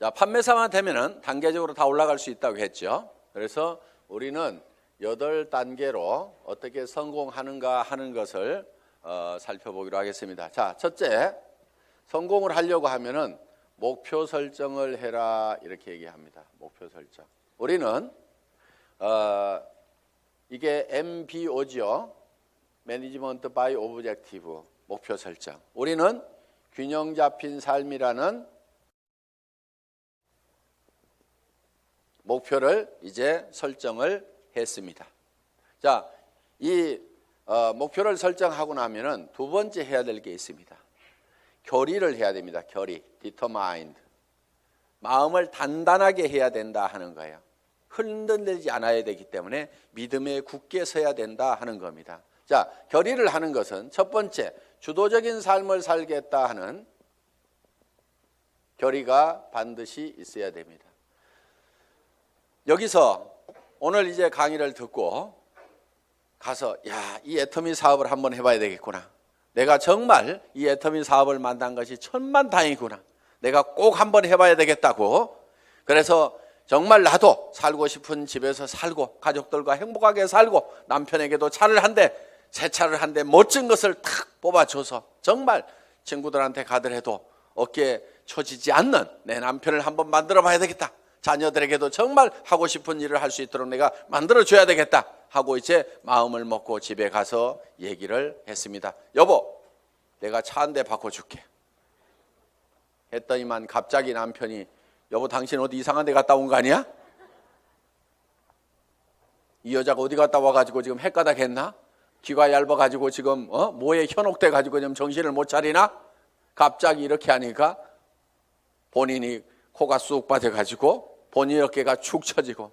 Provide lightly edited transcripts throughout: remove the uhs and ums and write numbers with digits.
자, 판매사만 되면은 단계적으로 다 올라갈 수 있다고 했죠. 그래서 우리는 8단계로 어떻게 성공하는가 하는 것을 살펴보기로 하겠습니다. 자, 첫째, 성공을 하려고 하면은 목표 설정을 해라 이렇게 얘기합니다. 목표 설정. 우리는 이게 MBO죠. Management by Objective, 목표 설정. 우리는 균형 잡힌 삶이라는 목표를 이제 설정을 했습니다. 자, 이 목표를 설정하고 나면은 두 번째 해야 될 게 있습니다. 결의를 해야 됩니다. 결의, determined. 마음을 단단하게 해야 된다 하는 거예요. 흔들리지 않아야 되기 때문에 믿음에 굳게 서야 된다 하는 겁니다. 자, 결의를 하는 것은 첫 번째, 주도적인 삶을 살겠다 하는 결의가 반드시 있어야 됩니다. 여기서 오늘 이제 강의를 듣고 가서 이 애터미 사업을 한번 해봐야 되겠구나. 내가 정말 이 애터미 사업을 만난 것이 천만다행이구나. 내가 꼭 한번 해봐야 되겠다고. 그래서 정말 나도 살고 싶은 집에서 살고 가족들과 행복하게 살고 남편에게도 차를 한 대, 새 차를 한 대 멋진 것을 탁 뽑아줘서 정말 친구들한테 가더라도 어깨에 처지지 않는 내 남편을 한번 만들어 봐야 되겠다. 자녀들에게도 정말 하고 싶은 일을 할 수 있도록 내가 만들어줘야 되겠다 하고 이제 마음을 먹고 집에 가서 얘기를 했습니다. 여보, 내가 차 한 대 바꿔줄게 했더니만 갑자기 남편이 여보, 당신 어디 이상한 데 갔다 온 거 아니야? 이 여자가 어디 갔다 와가지고 지금 헷가닥 했나? 귀가 얇아가지고 지금 뭐에 현혹돼 가지고 지금 정신을 못 차리나? 갑자기 이렇게 하니까 본인이 코가 쑥 빠져가지고 본인 어깨가 축 처지고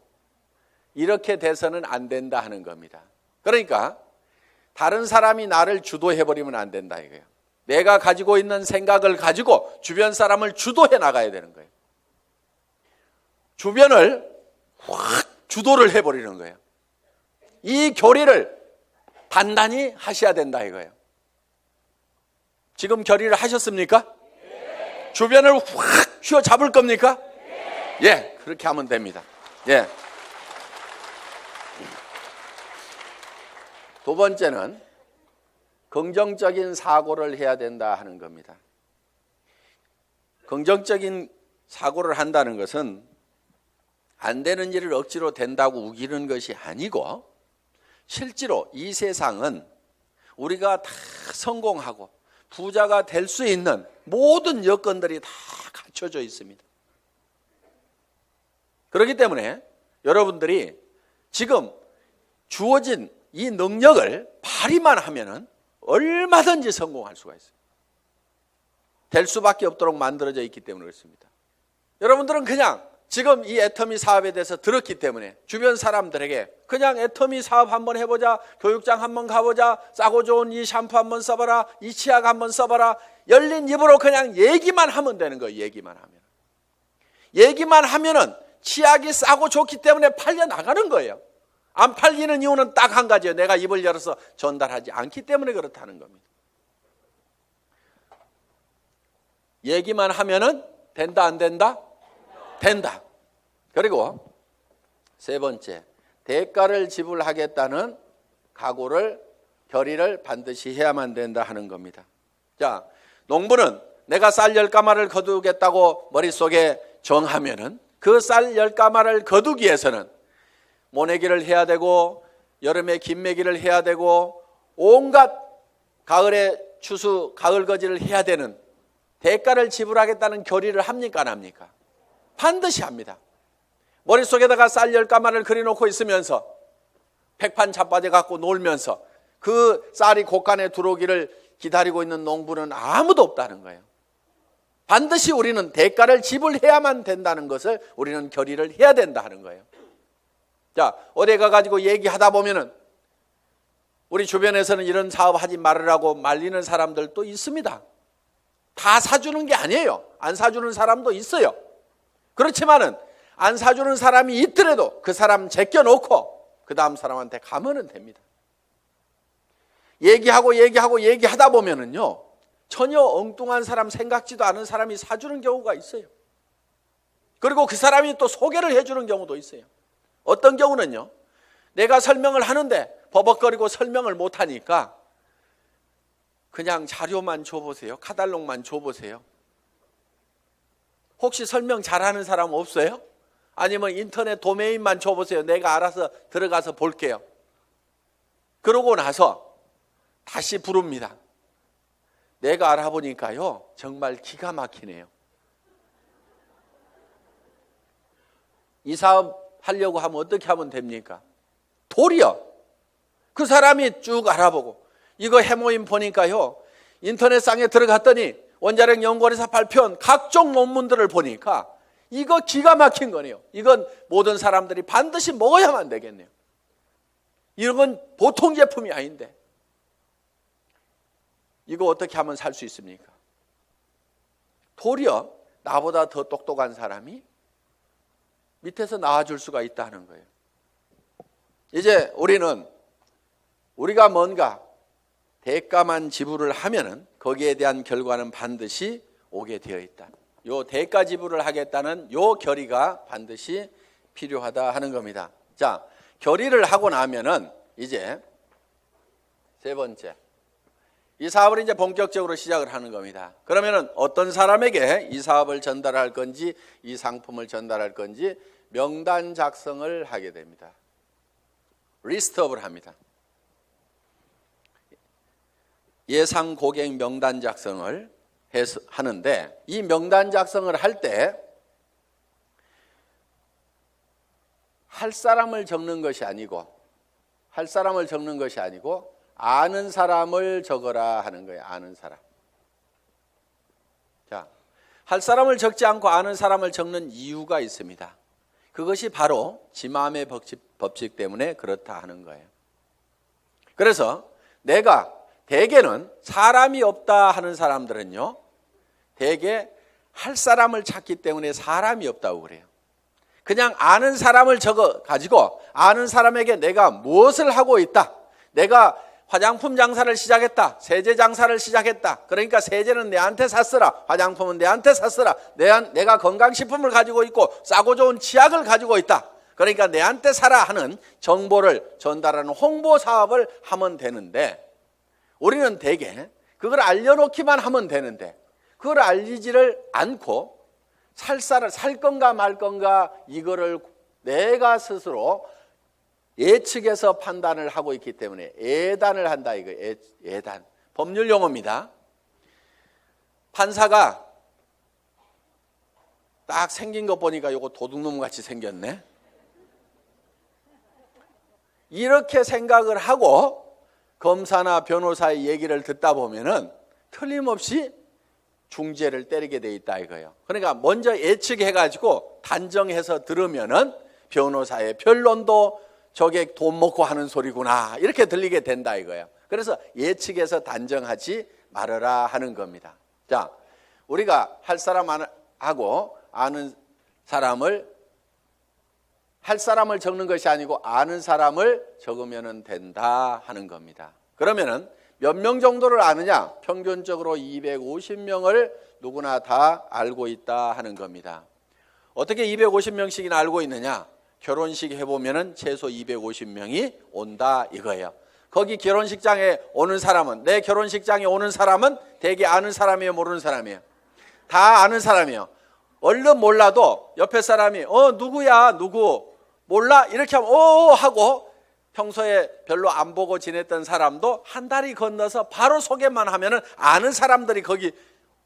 이렇게 돼서는 안 된다 하는 겁니다. 그러니까 다른 사람이 나를 주도해버리면 안 된다 이거예요. 내가 가지고 있는 생각을 가지고 주변 사람을 주도해 나가야 되는 거예요. 주변을 확 주도를 해버리는 거예요. 이 결의를 단단히 하셔야 된다 이거예요. 지금 결의를 하셨습니까? 네. 주변을 확 휘어잡을 겁니까? 네. 예, 그렇게 하면 됩니다. 예. 두 번째는 긍정적인 사고를 해야 된다 하는 겁니다. 긍정적인 사고를 한다는 것은 안 되는 일을 억지로 된다고 우기는 것이 아니고 실제로 이 세상은 우리가 다 성공하고 부자가 될 수 있는 모든 여건들이 다 갖춰져 있습니다. 그렇기 때문에 여러분들이 지금 주어진 이 능력을 발휘만 하면은 얼마든지 성공할 수가 있어요. 될 수밖에 없도록 만들어져 있기 때문에 그렇습니다. 여러분들은 그냥 지금 이 애터미 사업에 대해서 들었기 때문에 주변 사람들에게 그냥 애터미 사업 한번 해보자, 교육장 한번 가보자, 싸고 좋은 이 샴푸 한번 써봐라, 이 치약 한번 써봐라, 열린 입으로 그냥 얘기만 하면 되는 거예요. 얘기만 하면은 치약이 싸고 좋기 때문에 팔려 나가는 거예요. 안 팔리는 이유는 딱 한 가지예요. 내가 입을 열어서 전달하지 않기 때문에 그렇다는 겁니다. 얘기만 하면은 된다 안 된다? 된다. 그리고 세 번째, 대가를 지불하겠다는 각오를, 결의를 반드시 해야만 된다 하는 겁니다. 자, 농부는 내가 쌀 10가마를 거두겠다고 머릿속에 정하면은 그 쌀 10가마를 거두기 위해서는 모내기를 해야 되고 여름에 김매기를 해야 되고 온갖 가을에 추수, 가을거지를 해야 되는 대가를 지불하겠다는 결의를 합니까 안 합니까? 반드시 합니다. 머릿속에다가 쌀 10가마를 그려놓고 있으면서 백판 자빠져 갖고 놀면서 그 쌀이 곳간에 들어오기를 기다리고 있는 농부는 아무도 없다는 거예요. 반드시 우리는 대가를 지불해야만 된다는 것을 우리는 결의를 해야 된다 하는 거예요. 자, 어디 가가지고 얘기하다 보면은 우리 주변에서는 이런 사업 하지 말으라고 말리는 사람들도 있습니다. 다 사주는 게 아니에요. 안 사주는 사람도 있어요. 그렇지만은 안 사주는 사람이 있더라도 그 사람 제껴놓고 그 다음 사람한테 가면은 됩니다. 얘기하다 보면은요, 전혀 엉뚱한 사람, 생각지도 않은 사람이 사주는 경우가 있어요. 그리고 그 사람이 또 소개를 해주는 경우도 있어요. 어떤 경우는요, 내가 설명을 하는데 버벅거리고 설명을 못하니까 그냥 자료만 줘보세요. 카탈로그만 줘보세요. 혹시 설명 잘하는 사람 없어요? 아니면 인터넷 도메인만 줘보세요. 내가 알아서 들어가서 볼게요. 그러고 나서 다시 부릅니다. 내가 알아보니까요, 정말 기가 막히네요. 이 사업 하려고 하면 어떻게 하면 됩니까? 도리어 그 사람이 쭉 알아보고, 이거 해모임 보니까요, 인터넷상에 들어갔더니 원자력 연구원에서 발표한 각종 논문들을 보니까 이거 기가 막힌 거네요. 이건 모든 사람들이 반드시 먹어야만 되겠네요. 이런 건 보통 제품이 아닌데 이거 어떻게 하면 살 수 있습니까? 도리어 나보다 더 똑똑한 사람이 밑에서 나와줄 수가 있다는 거예요. 이제 우리가 뭔가 대가만 지불을 하면은 거기에 대한 결과는 반드시 오게 되어 있다. 요 대가 지불을 하겠다는 요 결의가 반드시 필요하다 하는 겁니다. 자, 결의를 하고 나면은 이제 세 번째, 이 사업을 이제 본격적으로 시작을 하는 겁니다. 그러면은 어떤 사람에게 이 사업을 전달할 건지, 이 상품을 전달할 건지 명단 작성을 하게 됩니다. 리스트업을 합니다. 예상 고객 명단 작성을 하는데, 이 명단 작성을 할 때 할 사람을 적는 것이 아니고 아는 사람을 적어라 하는 거예요. 아는 사람. 자, 할 사람을 적지 않고 아는 사람을 적는 이유가 있습니다. 그것이 바로 지마음의 법칙 때문에 그렇다 하는 거예요. 그래서 내가 대개는 사람이 없다 하는 사람들은요, 대개 할 사람을 찾기 때문에 사람이 없다고 그래요. 그냥 아는 사람을 적어 가지고 아는 사람에게 내가 무엇을 하고 있다, 내가 화장품 장사를 시작했다, 세제 장사를 시작했다, 그러니까 세제는 내한테 샀으라, 화장품은 내한테 샀으라, 내가 건강식품을 가지고 있고 싸고 좋은 치약을 가지고 있다, 그러니까 내한테 사라 하는 정보를 전달하는 홍보 사업을 하면 되는데, 우리는 대개 그걸 알려놓기만 하면 되는데 그걸 알리지를 않고 살 건가 말 건가 이거를 내가 스스로 예측해서 판단을 하고 있기 때문에 예단을 한다, 이거 예단. 법률 용어입니다. 판사가 딱 생긴 거 보니까 이거 도둑놈 같이 생겼네. 이렇게 생각을 하고 검사나 변호사의 얘기를 듣다 보면은 틀림없이 중죄를 때리게 돼 있다 이거예요. 그러니까 먼저 예측해가지고 단정해서 들으면은 변호사의 변론도 저게 돈 먹고 하는 소리구나 이렇게 들리게 된다 이거예요. 그래서 예측해서 단정하지 말아라 하는 겁니다. 자, 우리가 할 사람하고 아는 사람을, 할 사람을 적는 것이 아니고 아는 사람을 적으면 된다 하는 겁니다. 그러면은 몇 명 정도를 아느냐? 평균적으로 250명을 누구나 다 알고 있다 하는 겁니다. 어떻게 250명씩이나 알고 있느냐? 결혼식 해보면은 최소 250명이 온다 이거예요. 거기 결혼식장에 오는 사람은, 내 결혼식장에 오는 사람은 대개 아는 사람이에요, 모르는 사람이에요? 다 아는 사람이에요. 얼른 몰라도 옆에 사람이 누구야, 누구 몰라? 이렇게 하면 하고, 평소에 별로 안 보고 지냈던 사람도 한 다리 건너서 바로 소개만 하면은 아는 사람들이 거기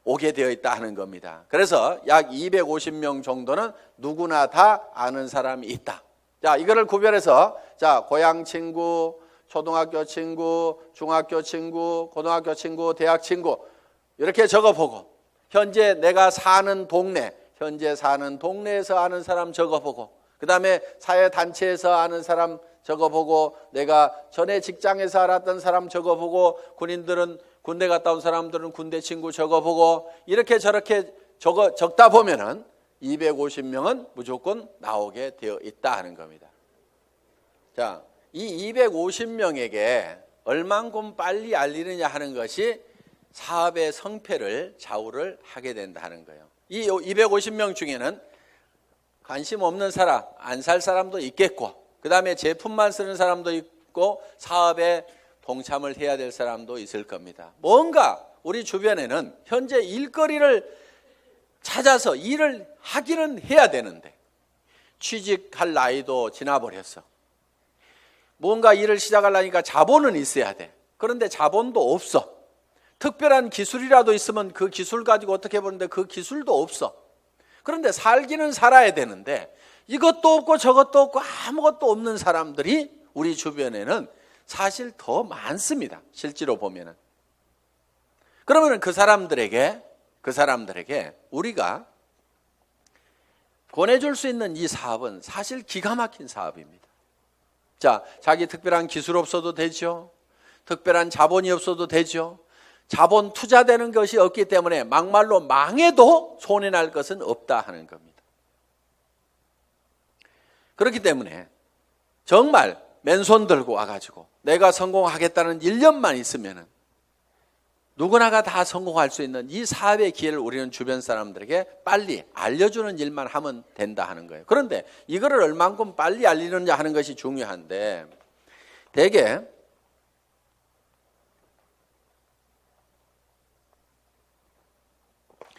오게 되어 있다 하는 겁니다. 그래서 약 250명 정도는 누구나 다 아는 사람이 있다. 자, 이거를 구별해서, 자, 고향 친구, 초등학교 친구, 중학교 친구, 고등학교 친구, 대학 친구 이렇게 적어보고, 현재 내가 사는 동네, 현재 사는 동네에서 아는 사람 적어보고, 그 다음에 사회단체에서 아는 사람 적어보고, 내가 전에 직장에서 알았던 사람 적어보고, 군인들은 군대 갔다 온 사람들은 군대 친구 적어보고, 이렇게 저렇게 적다 보면은 250명은 무조건 나오게 되어 있다 하는 겁니다. 자, 이 250명에게 얼만큼 빨리 알리느냐 하는 것이 사업의 성패를 좌우를 하게 된다는 거예요. 이 250명 중에는 관심 없는 사람, 안 살 사람도 있겠고, 그 다음에 제품만 쓰는 사람도 있고, 사업에 동참을 해야 될 사람도 있을 겁니다. 뭔가 우리 주변에는 현재 일거리를 찾아서 일을 하기는 해야 되는데, 취직할 나이도 지나버렸어. 뭔가 일을 시작하려니까 자본은 있어야 돼. 그런데 자본도 없어. 특별한 기술이라도 있으면 그 기술 가지고 어떻게 해보는데 그 기술도 없어. 그런데 살기는 살아야 되는데 이것도 없고 저것도 없고 아무것도 없는 사람들이 우리 주변에는 사실 더 많습니다. 실제로 보면은. 그러면 그 사람들에게 우리가 권해줄 수 있는 이 사업은 사실 기가 막힌 사업입니다. 자, 자기 특별한 기술 없어도 되죠. 특별한 자본이 없어도 되죠. 자본 투자되는 것이 없기 때문에 막말로 망해도 손해날 것은 없다 하는 겁니다. 그렇기 때문에 정말 맨손 들고 와가지고 내가 성공하겠다는 일념만 있으면은 누구나가 다 성공할 수 있는 이 사업의 기회를 우리는 주변 사람들에게 빨리 알려주는 일만 하면 된다 하는 거예요. 그런데 이거를 얼만큼 빨리 알리느냐 하는 것이 중요한데, 대개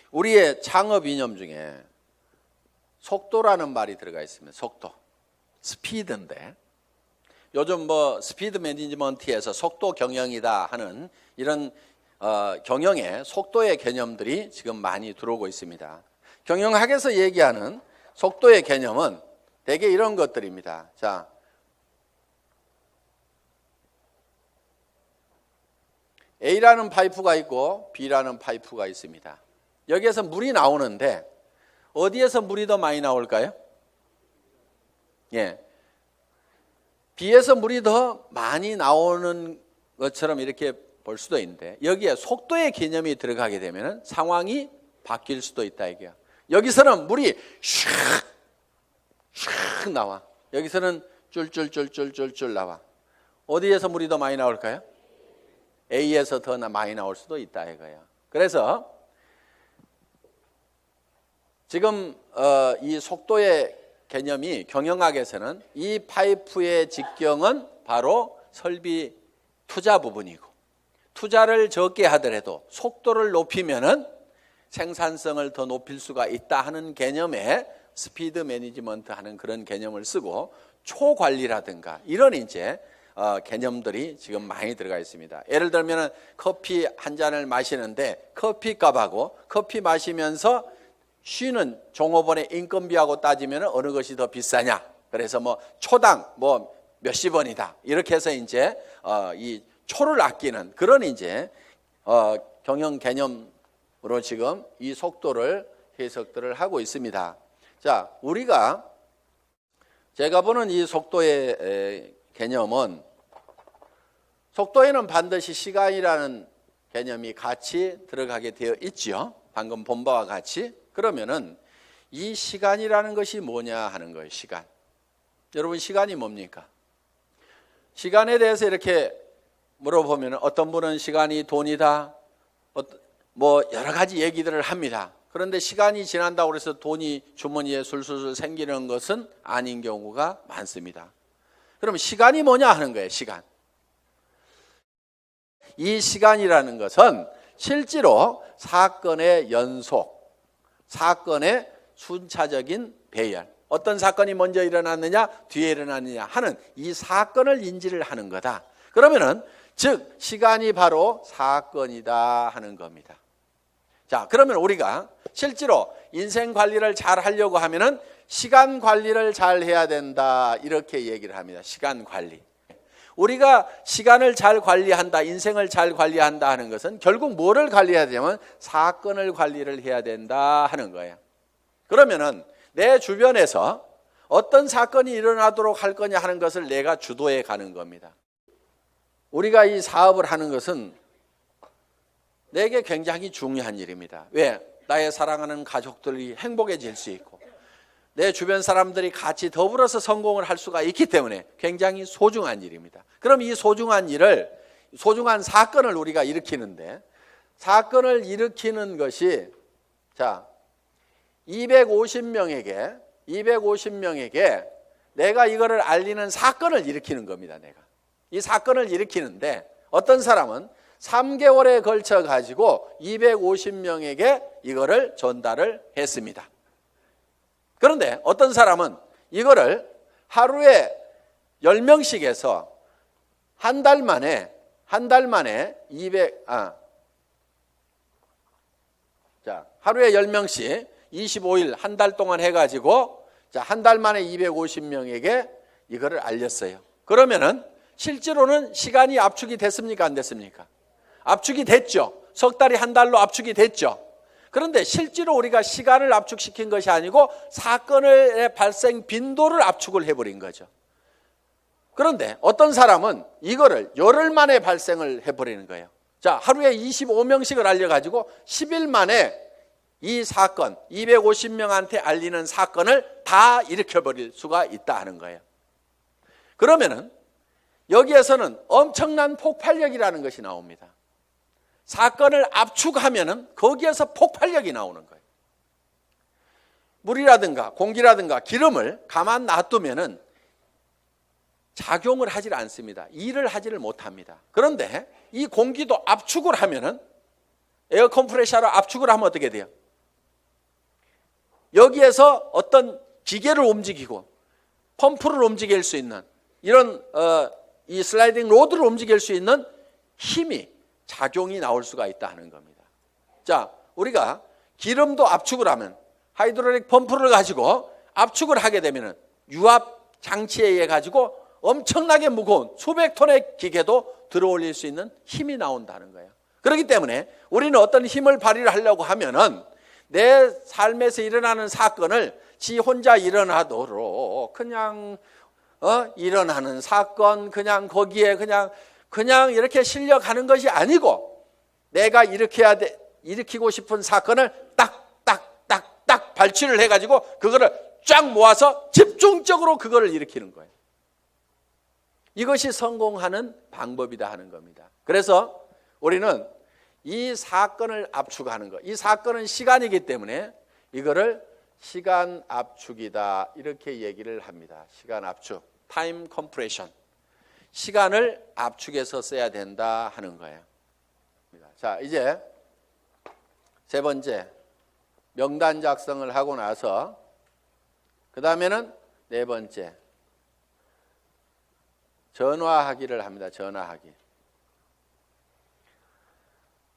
우리의 창업 이념 중에 속도라는 말이 들어가 있습니다. 속도, 스피드인데 요즘 뭐 스피드 매니지먼트에서 속도 경영이다 하는 이런 경영의 속도의 개념들이 지금 많이 들어오고 있습니다. 경영학에서 얘기하는 속도의 개념은 대개 이런 것들입니다. 자, A라는 파이프가 있고 B라는 파이프가 있습니다. 여기에서 물이 나오는데 어디에서 물이 더 많이 나올까요? 예, B에서 물이 더 많이 나오는 것처럼 이렇게 볼 수도 있는데, 여기에 속도의 개념이 들어가게 되면 상황이 바뀔 수도 있다 이게요. 여기서는 물이 슉 나와. 여기서는 쫄쫄쫄쫄쫄쫄 나와. 어디에서 물이 더 많이 나올까요? A에서 더 많이 나올 수도 있다 이거예요. 그래서 지금 이 속도의 개념이 경영학에서는 이 파이프의 직경은 바로 설비 투자 부분이고, 투자를 적게 하더라도 속도를 높이면은 생산성을 더 높일 수가 있다 하는 개념에 스피드 매니지먼트 하는 그런 개념을 쓰고, 초관리라든가 이런 이제 개념들이 지금 많이 들어가 있습니다. 예를 들면 커피 한 잔을 마시는데 커피 값하고 커피 마시면서 쉬는 종업원의 인건비하고 따지면 어느 것이 더 비싸냐? 그래서 뭐 초당 뭐 몇십 원이다. 이렇게 해서 이제 이 초를 아끼는 그런 이제 경영 개념으로 지금 이 속도를 해석들을 하고 있습니다. 자, 우리가 제가 보는 이 속도의 개념은, 속도에는 반드시 시간이라는 개념이 같이 들어가게 되어 있죠. 방금 본 바와 같이. 그러면은 이 시간이라는 것이 뭐냐 하는 거예요. 시간. 여러분, 시간이 뭡니까? 시간에 대해서 이렇게 물어보면 어떤 분은 시간이 돈이다, 뭐 여러 가지 얘기들을 합니다. 그런데 시간이 지난다고 해서 돈이 주머니에 술술 생기는 것은 아닌 경우가 많습니다. 그럼 시간이 뭐냐 하는 거예요. 시간. 이 시간이라는 것은 실제로 사건의 연속, 사건의 순차적인 배열, 어떤 사건이 먼저 일어났느냐 뒤에 일어났느냐 하는 이 사건을 인지를 하는 거다. 그러면은 즉 시간이 바로 사건이다 하는 겁니다. 자, 그러면 우리가 실제로 인생 관리를 잘 하려고 하면은 시간 관리를 잘 해야 된다 이렇게 얘기를 합니다. 시간 관리. 우리가 시간을 잘 관리한다, 인생을 잘 관리한다 하는 것은 결국 뭐를 관리해야 되냐면 사건을 관리를 해야 된다 하는 거예요. 그러면은 내 주변에서 어떤 사건이 일어나도록 할 거냐 하는 것을 내가 주도해 가는 겁니다. 우리가 이 사업을 하는 것은 내게 굉장히 중요한 일입니다. 왜? 나의 사랑하는 가족들이 행복해질 수 있고 내 주변 사람들이 같이 더불어서 성공을 할 수가 있기 때문에 굉장히 소중한 일입니다. 그럼 이 소중한 일을, 소중한 사건을 우리가 일으키는데, 사건을 일으키는 것이, 자, 250명에게 250명에게 내가 이거를 알리는 사건을 일으키는 겁니다. 내가 이 사건을 일으키는데 어떤 사람은 3개월에 걸쳐 가지고 250명에게 이거를 전달을 했습니다. 그런데 어떤 사람은 이거를 하루에 10명씩 해서 한 달 만에 200 하루에 10명씩 25일 한 달 동안 해가지고 한 달 만에 250명에게 이거를 알렸어요. 그러면은 실제로는 시간이 압축이 됐습니까? 안 됐습니까? 압축이 됐죠. 석 달이 한 달로 압축이 됐죠. 그런데 실제로 우리가 시간을 압축시킨 것이 아니고 사건의 발생 빈도를 압축을 해버린 거죠. 그런데 어떤 사람은 이거를 열흘 만에 발생을 해버리는 거예요. 자, 하루에 25명씩을 알려가지고 10일 만에 이 사건, 250명한테 알리는 사건을 다 일으켜버릴 수가 있다 하는 거예요. 그러면은 여기에서는 엄청난 폭발력이라는 것이 나옵니다. 사건을 압축하면은 거기에서 폭발력이 나오는 거예요. 물이라든가 공기라든가 기름을 가만 놔두면은 작용을 하질 않습니다. 일을 하지를 못합니다. 그런데 이 공기도 압축을 하면은 에어 컴프레셔로 압축을 하면 어떻게 돼요? 여기에서 어떤 기계를 움직이고 펌프를 움직일 수 있는 이런 이 슬라이딩 로드를 움직일 수 있는 힘이 작용이 나올 수가 있다 하는 겁니다. 자, 우리가 기름도 압축을 하면 하이드롤릭 펌프를 가지고 압축을 하게 되면은 유압 장치에 의해 가지고 엄청나게 무거운 수백 톤의 기계도 들어올릴 수 있는 힘이 나온다는 거예요. 그렇기 때문에 우리는 어떤 힘을 발휘를 하려고 하면은 내 삶에서 일어나는 사건을 지 혼자 일어나도록 그냥 일어나는 사건 그냥 거기에 그냥 이렇게 실려가는 것이 아니고 내가 일으키고 싶은 사건을 딱 발치를 해가지고 그거를 쫙 모아서 집중적으로 그거를 일으키는 거예요. 이것이 성공하는 방법이다 하는 겁니다. 그래서 우리는 이 사건을 압축하는 것, 이 사건은 시간이기 때문에 이거를 시간 압축이다 이렇게 얘기를 합니다. 시간 압축, 타임 컴프레션. 시간을 압축해서 써야 된다 하는 거예요. 자, 이제 세 번째 명단 작성을 하고 나서 그 다음에는 네 번째 전화하기를 합니다. 전화하기.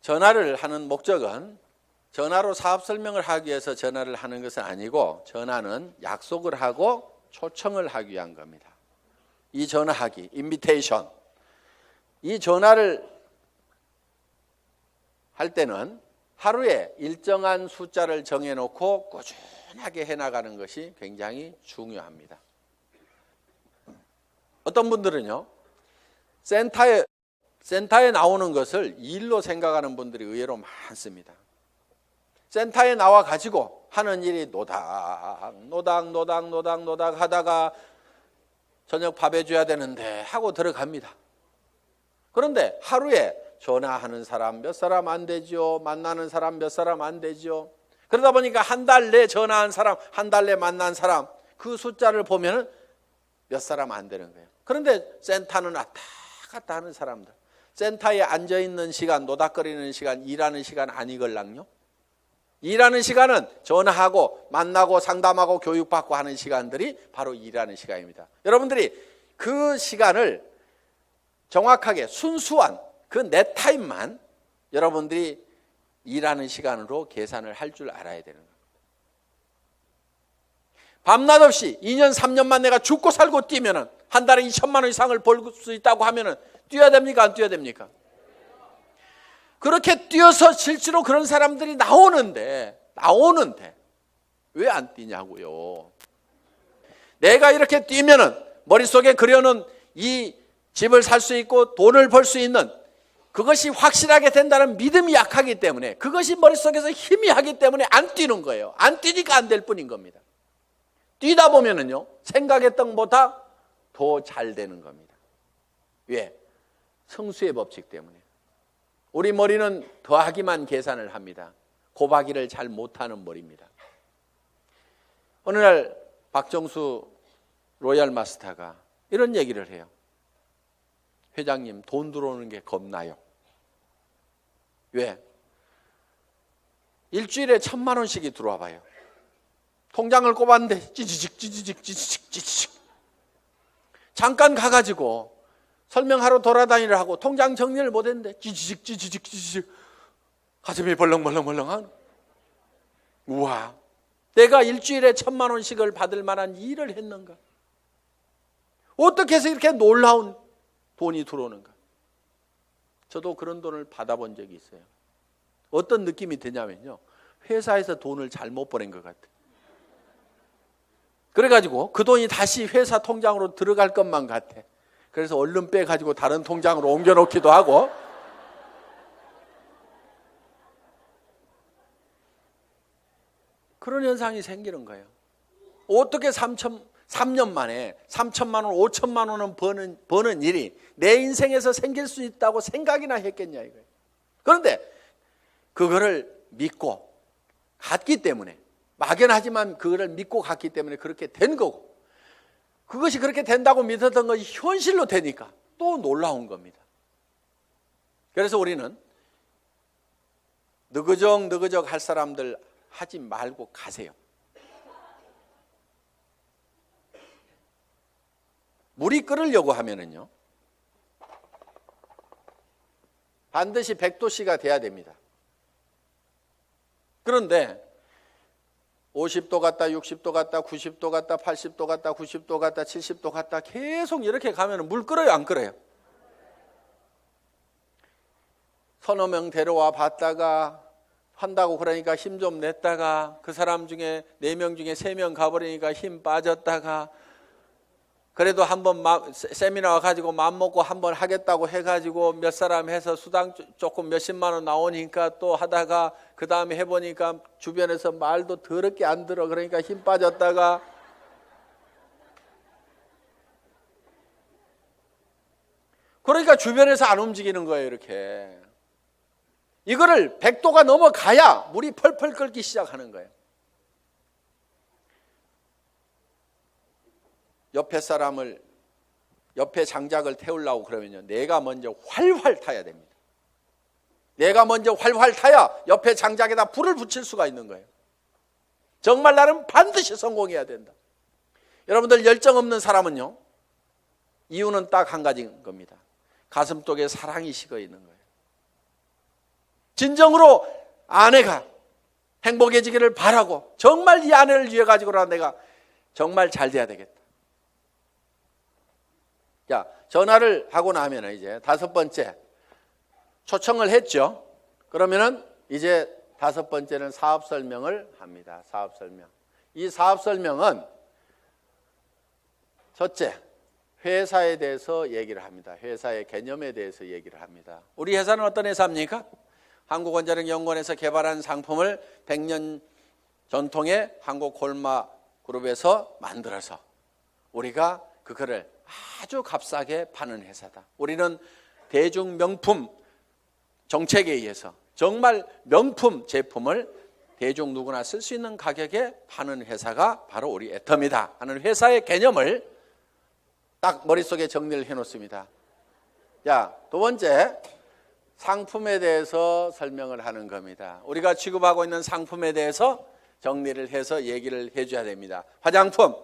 전화를 하는 목적은 전화로 사업 설명을 하기 위해서 전화를 하는 것은 아니고 전화는 약속을 하고 초청을 하기 위한 겁니다. 이 전화하기, 인비테이션. 이 전화를 할 때는 하루에 일정한 숫자를 정해놓고 꾸준하게 해나가는 것이 굉장히 중요합니다. 어떤 분들은요, 센터에 나오는 것을 일로 생각하는 분들이 의외로 많습니다. 센터에 나와 가지고 하는 일이 노닥 하다가 저녁 밥 해줘야 되는데 하고 들어갑니다. 그런데 하루에 전화하는 사람 몇 사람 안 되죠. 만나는 사람 몇 사람 안 되죠. 그러다 보니까 한 달 내 전화한 사람, 한 달 내 만난 사람 그 숫자를 보면은 몇 사람 안 되는 거예요. 그런데 센터는 왔다 갔다 하는 사람들, 센터에 앉아있는 시간, 노닥거리는 시간, 일하는 시간 아니걸랑요? 일하는 시간은 전화하고 만나고 상담하고 교육받고 하는 시간들이 바로 일하는 시간입니다. 여러분들이 그 시간을 정확하게 순수한 그 내 타임만 여러분들이 일하는 시간으로 계산을 할 줄 알아야 되는 거예요. 밤낮 없이 2년 3년만 내가 죽고 살고 뛰면은 한 달에 2천만 원 이상을 벌 수 있다고 하면은 뛰어야 됩니까? 안 뛰어야 됩니까? 그렇게 뛰어서 실제로 그런 사람들이 나오는데 왜 안 뛰냐고요. 내가 이렇게 뛰면은 머릿속에 그려놓은 이 집을 살 수 있고 돈을 벌 수 있는 그것이 확실하게 된다는 믿음이 약하기 때문에 그것이 머릿속에서 희미하기 때문에 안 뛰는 거예요. 안 뛰니까 안 될 뿐인 겁니다. 뛰다 보면은요, 생각했던 것보다 더 잘 되는 겁니다. 왜? 성수의 법칙 때문에. 우리 머리는 더하기만 계산을 합니다. 곱하기를 잘 못하는 머리입니다. 어느 날 박정수 로얄 마스터가 이런 얘기를 해요. 회장님, 돈 들어오는 게 겁나요. 왜? 일주일에 1,000만 원씩이 들어와 봐요. 통장을 꼽았는데 찌지직 잠깐 가가지고 설명하러 돌아다니려 하고 통장 정리를 못했는데 찌지직 가슴이 벌렁벌렁한. 우와, 내가 일주일에 1,000만 원씩을 받을 만한 일을 했는가? 어떻게 해서 이렇게 놀라운 돈이 들어오는가? 저도 그런 돈을 받아본 적이 있어요. 어떤 느낌이 드냐면요, 회사에서 돈을 잘못 보낸 것 같아요. 그래가지고 그 돈이 다시 회사 통장으로 들어갈 것만 같아. 그래서 얼른 빼가지고 다른 통장으로 옮겨놓기도 하고. 그런 현상이 생기는 거예요. 어떻게 3년 만에 3천만 원, 5천만 원은 버는 일이 내 인생에서 생길 수 있다고 생각이나 했겠냐 이거예요. 그런데 그거를 믿고 갔기 때문에, 막연하지만 그거를 믿고 갔기 때문에 그렇게 된 거고, 그것이 그렇게 된다고 믿었던 것이 현실로 되니까 또 놀라운 겁니다. 그래서 우리는 느그적 할 사람들 하지 말고 가세요. 물이 끓으려고 하면은요, 반드시 100도씨가 돼야 됩니다. 그런데 50도 갔다 60도 갔다 90도 갔다 80도 갔다 90도 갔다 70도 갔다 계속 이렇게 가면 물 끓어요, 안 끓어요? 서너 명 데려와 봤다가 한다고 그러니까 힘 좀 냈다가 그 사람 중에 4명 중에 3명 가버리니까 힘 빠졌다가, 그래도 한번 세미나 와가지고 맘먹고 한번 하겠다고 해가지고 몇 사람 해서 수당 조금 몇십만 원 나오니까 또 하다가 그 다음에 해보니까 주변에서 말도 더럽게 안 들어. 그러니까 힘 빠졌다가, 그러니까 주변에서 안 움직이는 거예요. 이렇게 이거를 100도가 넘어가야 물이 펄펄 끓기 시작하는 거예요. 옆에 장작을 태우려고 그러면요, 내가 먼저 활활 타야 됩니다. 내가 먼저 활활 타야 옆에 장작에다 불을 붙일 수가 있는 거예요. 정말 나는 반드시 성공해야 된다. 여러분들, 열정 없는 사람은요, 이유는 딱 한 가지인 겁니다. 가슴속에 사랑이 식어 있는 거예요. 진정으로 아내가 행복해지기를 바라고, 정말 이 아내를 위해 가지고라도 내가 정말 잘 돼야 되겠다. 자, 전화를 하고 나면 이제 5번째 초청을 했죠. 그러면은 이제 5번째는 사업 설명을 합니다. 사업 설명. 이 사업 설명은 첫째, 회사에 대해서 얘기를 합니다. 회사의 개념에 대해서 얘기를 합니다. 우리 회사는 어떤 회사입니까? 한국원자력연구원에서 개발한 상품을 100년 전통의 한국콜마그룹에서 만들어서 우리가 그거를 아주 값싸게 파는 회사다. 우리는 대중 명품 정책에 의해서 정말 명품 제품을 대중 누구나 쓸 수 있는 가격에 파는 회사가 바로 우리 애터미다 하는 회사의 개념을 딱 머릿속에 정리를 해놓습니다. 자, 두 번째, 상품에 대해서 설명을 하는 겁니다. 우리가 취급하고 있는 상품에 대해서 정리를 해서 얘기를 해줘야 됩니다. 화장품,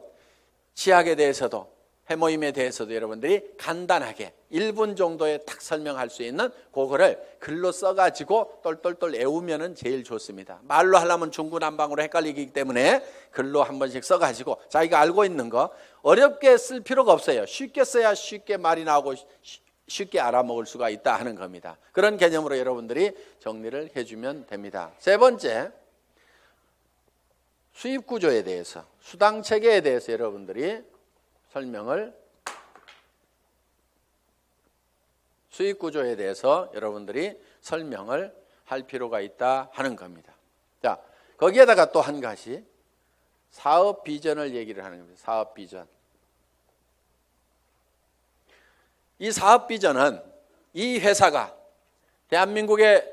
치약에 대해서도, 해모임에 대해서도 여러분들이 간단하게 1분 정도에 딱 설명할 수 있는 그거를 글로 써가지고 똘똘똘 외우면 제일 좋습니다. 말로 하려면 중구난방으로 헷갈리기 때문에 글로 한 번씩 써가지고 자기가 알고 있는 거 어렵게 쓸 필요가 없어요. 쉽게 써야 쉽게 말이 나오고 쉽게 알아먹을 수가 있다 하는 겁니다. 그런 개념으로 여러분들이 정리를 해주면 됩니다. 세 번째, 수입 구조에 대해서, 수당 체계에 대해서 여러분들이 설명을, 수입 구조에 대해서 여러분들이 설명을 할 필요가 있다 하는 겁니다. 자, 거기에다가 또 한 가지 사업 비전을 얘기를 하는 겁니다. 사업 비전. 이 사업 비전은 이 회사가 대한민국의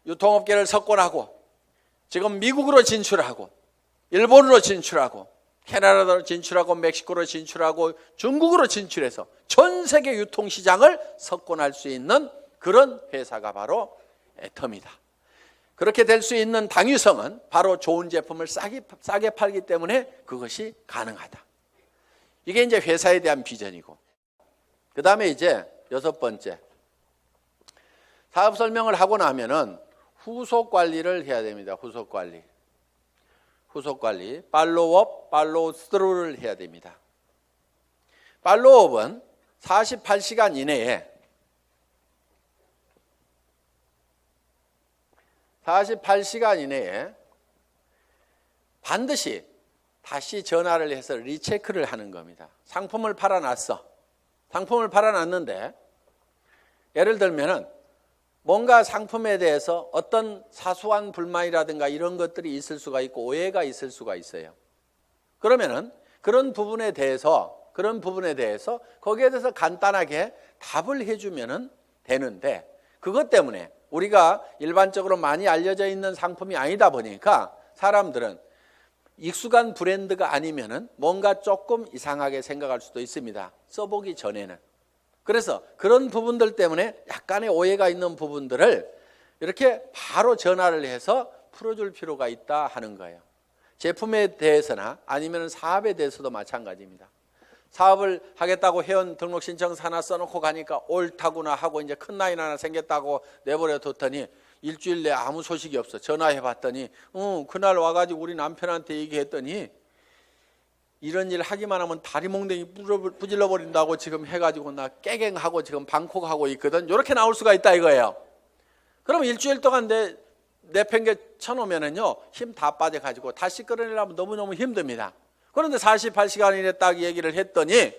유통업계를 석권하고 지금 미국으로 진출하고 일본으로 진출하고 캐나다로 진출하고 멕시코로 진출하고 중국으로 진출해서 전 세계 유통시장을 석권할 수 있는 그런 회사가 바로 애텀이다. 그렇게 될 수 있는 당위성은 바로 좋은 제품을 싸게 팔기 때문에 그것이 가능하다. 이게 이제 회사에 대한 비전이고, 그 다음에 이제 6번째, 사업 설명을 하고 나면은 후속 관리를 해야 됩니다. 후속 관리. 팔로우업, 팔로우 스루를 해야 됩니다. 팔로우업은 48시간 이내에 48시간 이내에 반드시 다시 전화를 해서 리체크를 하는 겁니다. 상품을 팔아놨어. 상품을 팔아놨는데 예를 들면은 뭔가 상품에 대해서 어떤 사소한 불만이라든가 이런 것들이 있을 수가 있고 오해가 있을 수가 있어요. 그러면은 그런 부분에 대해서 거기에 대해서 간단하게 답을 해주면은 되는데, 그것 때문에 우리가 일반적으로 많이 알려져 있는 상품이 아니다 보니까 사람들은 익숙한 브랜드가 아니면은 뭔가 조금 이상하게 생각할 수도 있습니다. 써보기 전에는. 그래서 그런 부분들 때문에 약간의 오해가 있는 부분들을 이렇게 바로 전화를 해서 풀어줄 필요가 있다 하는 거예요. 제품에 대해서나 아니면 사업에 대해서도 마찬가지입니다. 사업을 하겠다고 회원 등록 신청서 하나 써놓고 가니까 옳다구나 하고 이제 큰 라인 하나 생겼다고 내버려 뒀더니 일주일 내에 아무 소식이 없어. 전화해 봤더니 그날 와가지고 우리 남편한테 얘기했더니 이런 일 하기만 하면 다리 몽댕이 부질러 버린다고 지금 해가지고 나 깨갱하고 지금 방콕하고 있거든. 이렇게 나올 수가 있다 이거예요. 그럼 일주일 동안 내팽개 쳐놓으면은요 힘 다 빠져가지고 다시 끌어내려면 너무너무 힘듭니다. 그런데 48시간 이내 딱 얘기를 했더니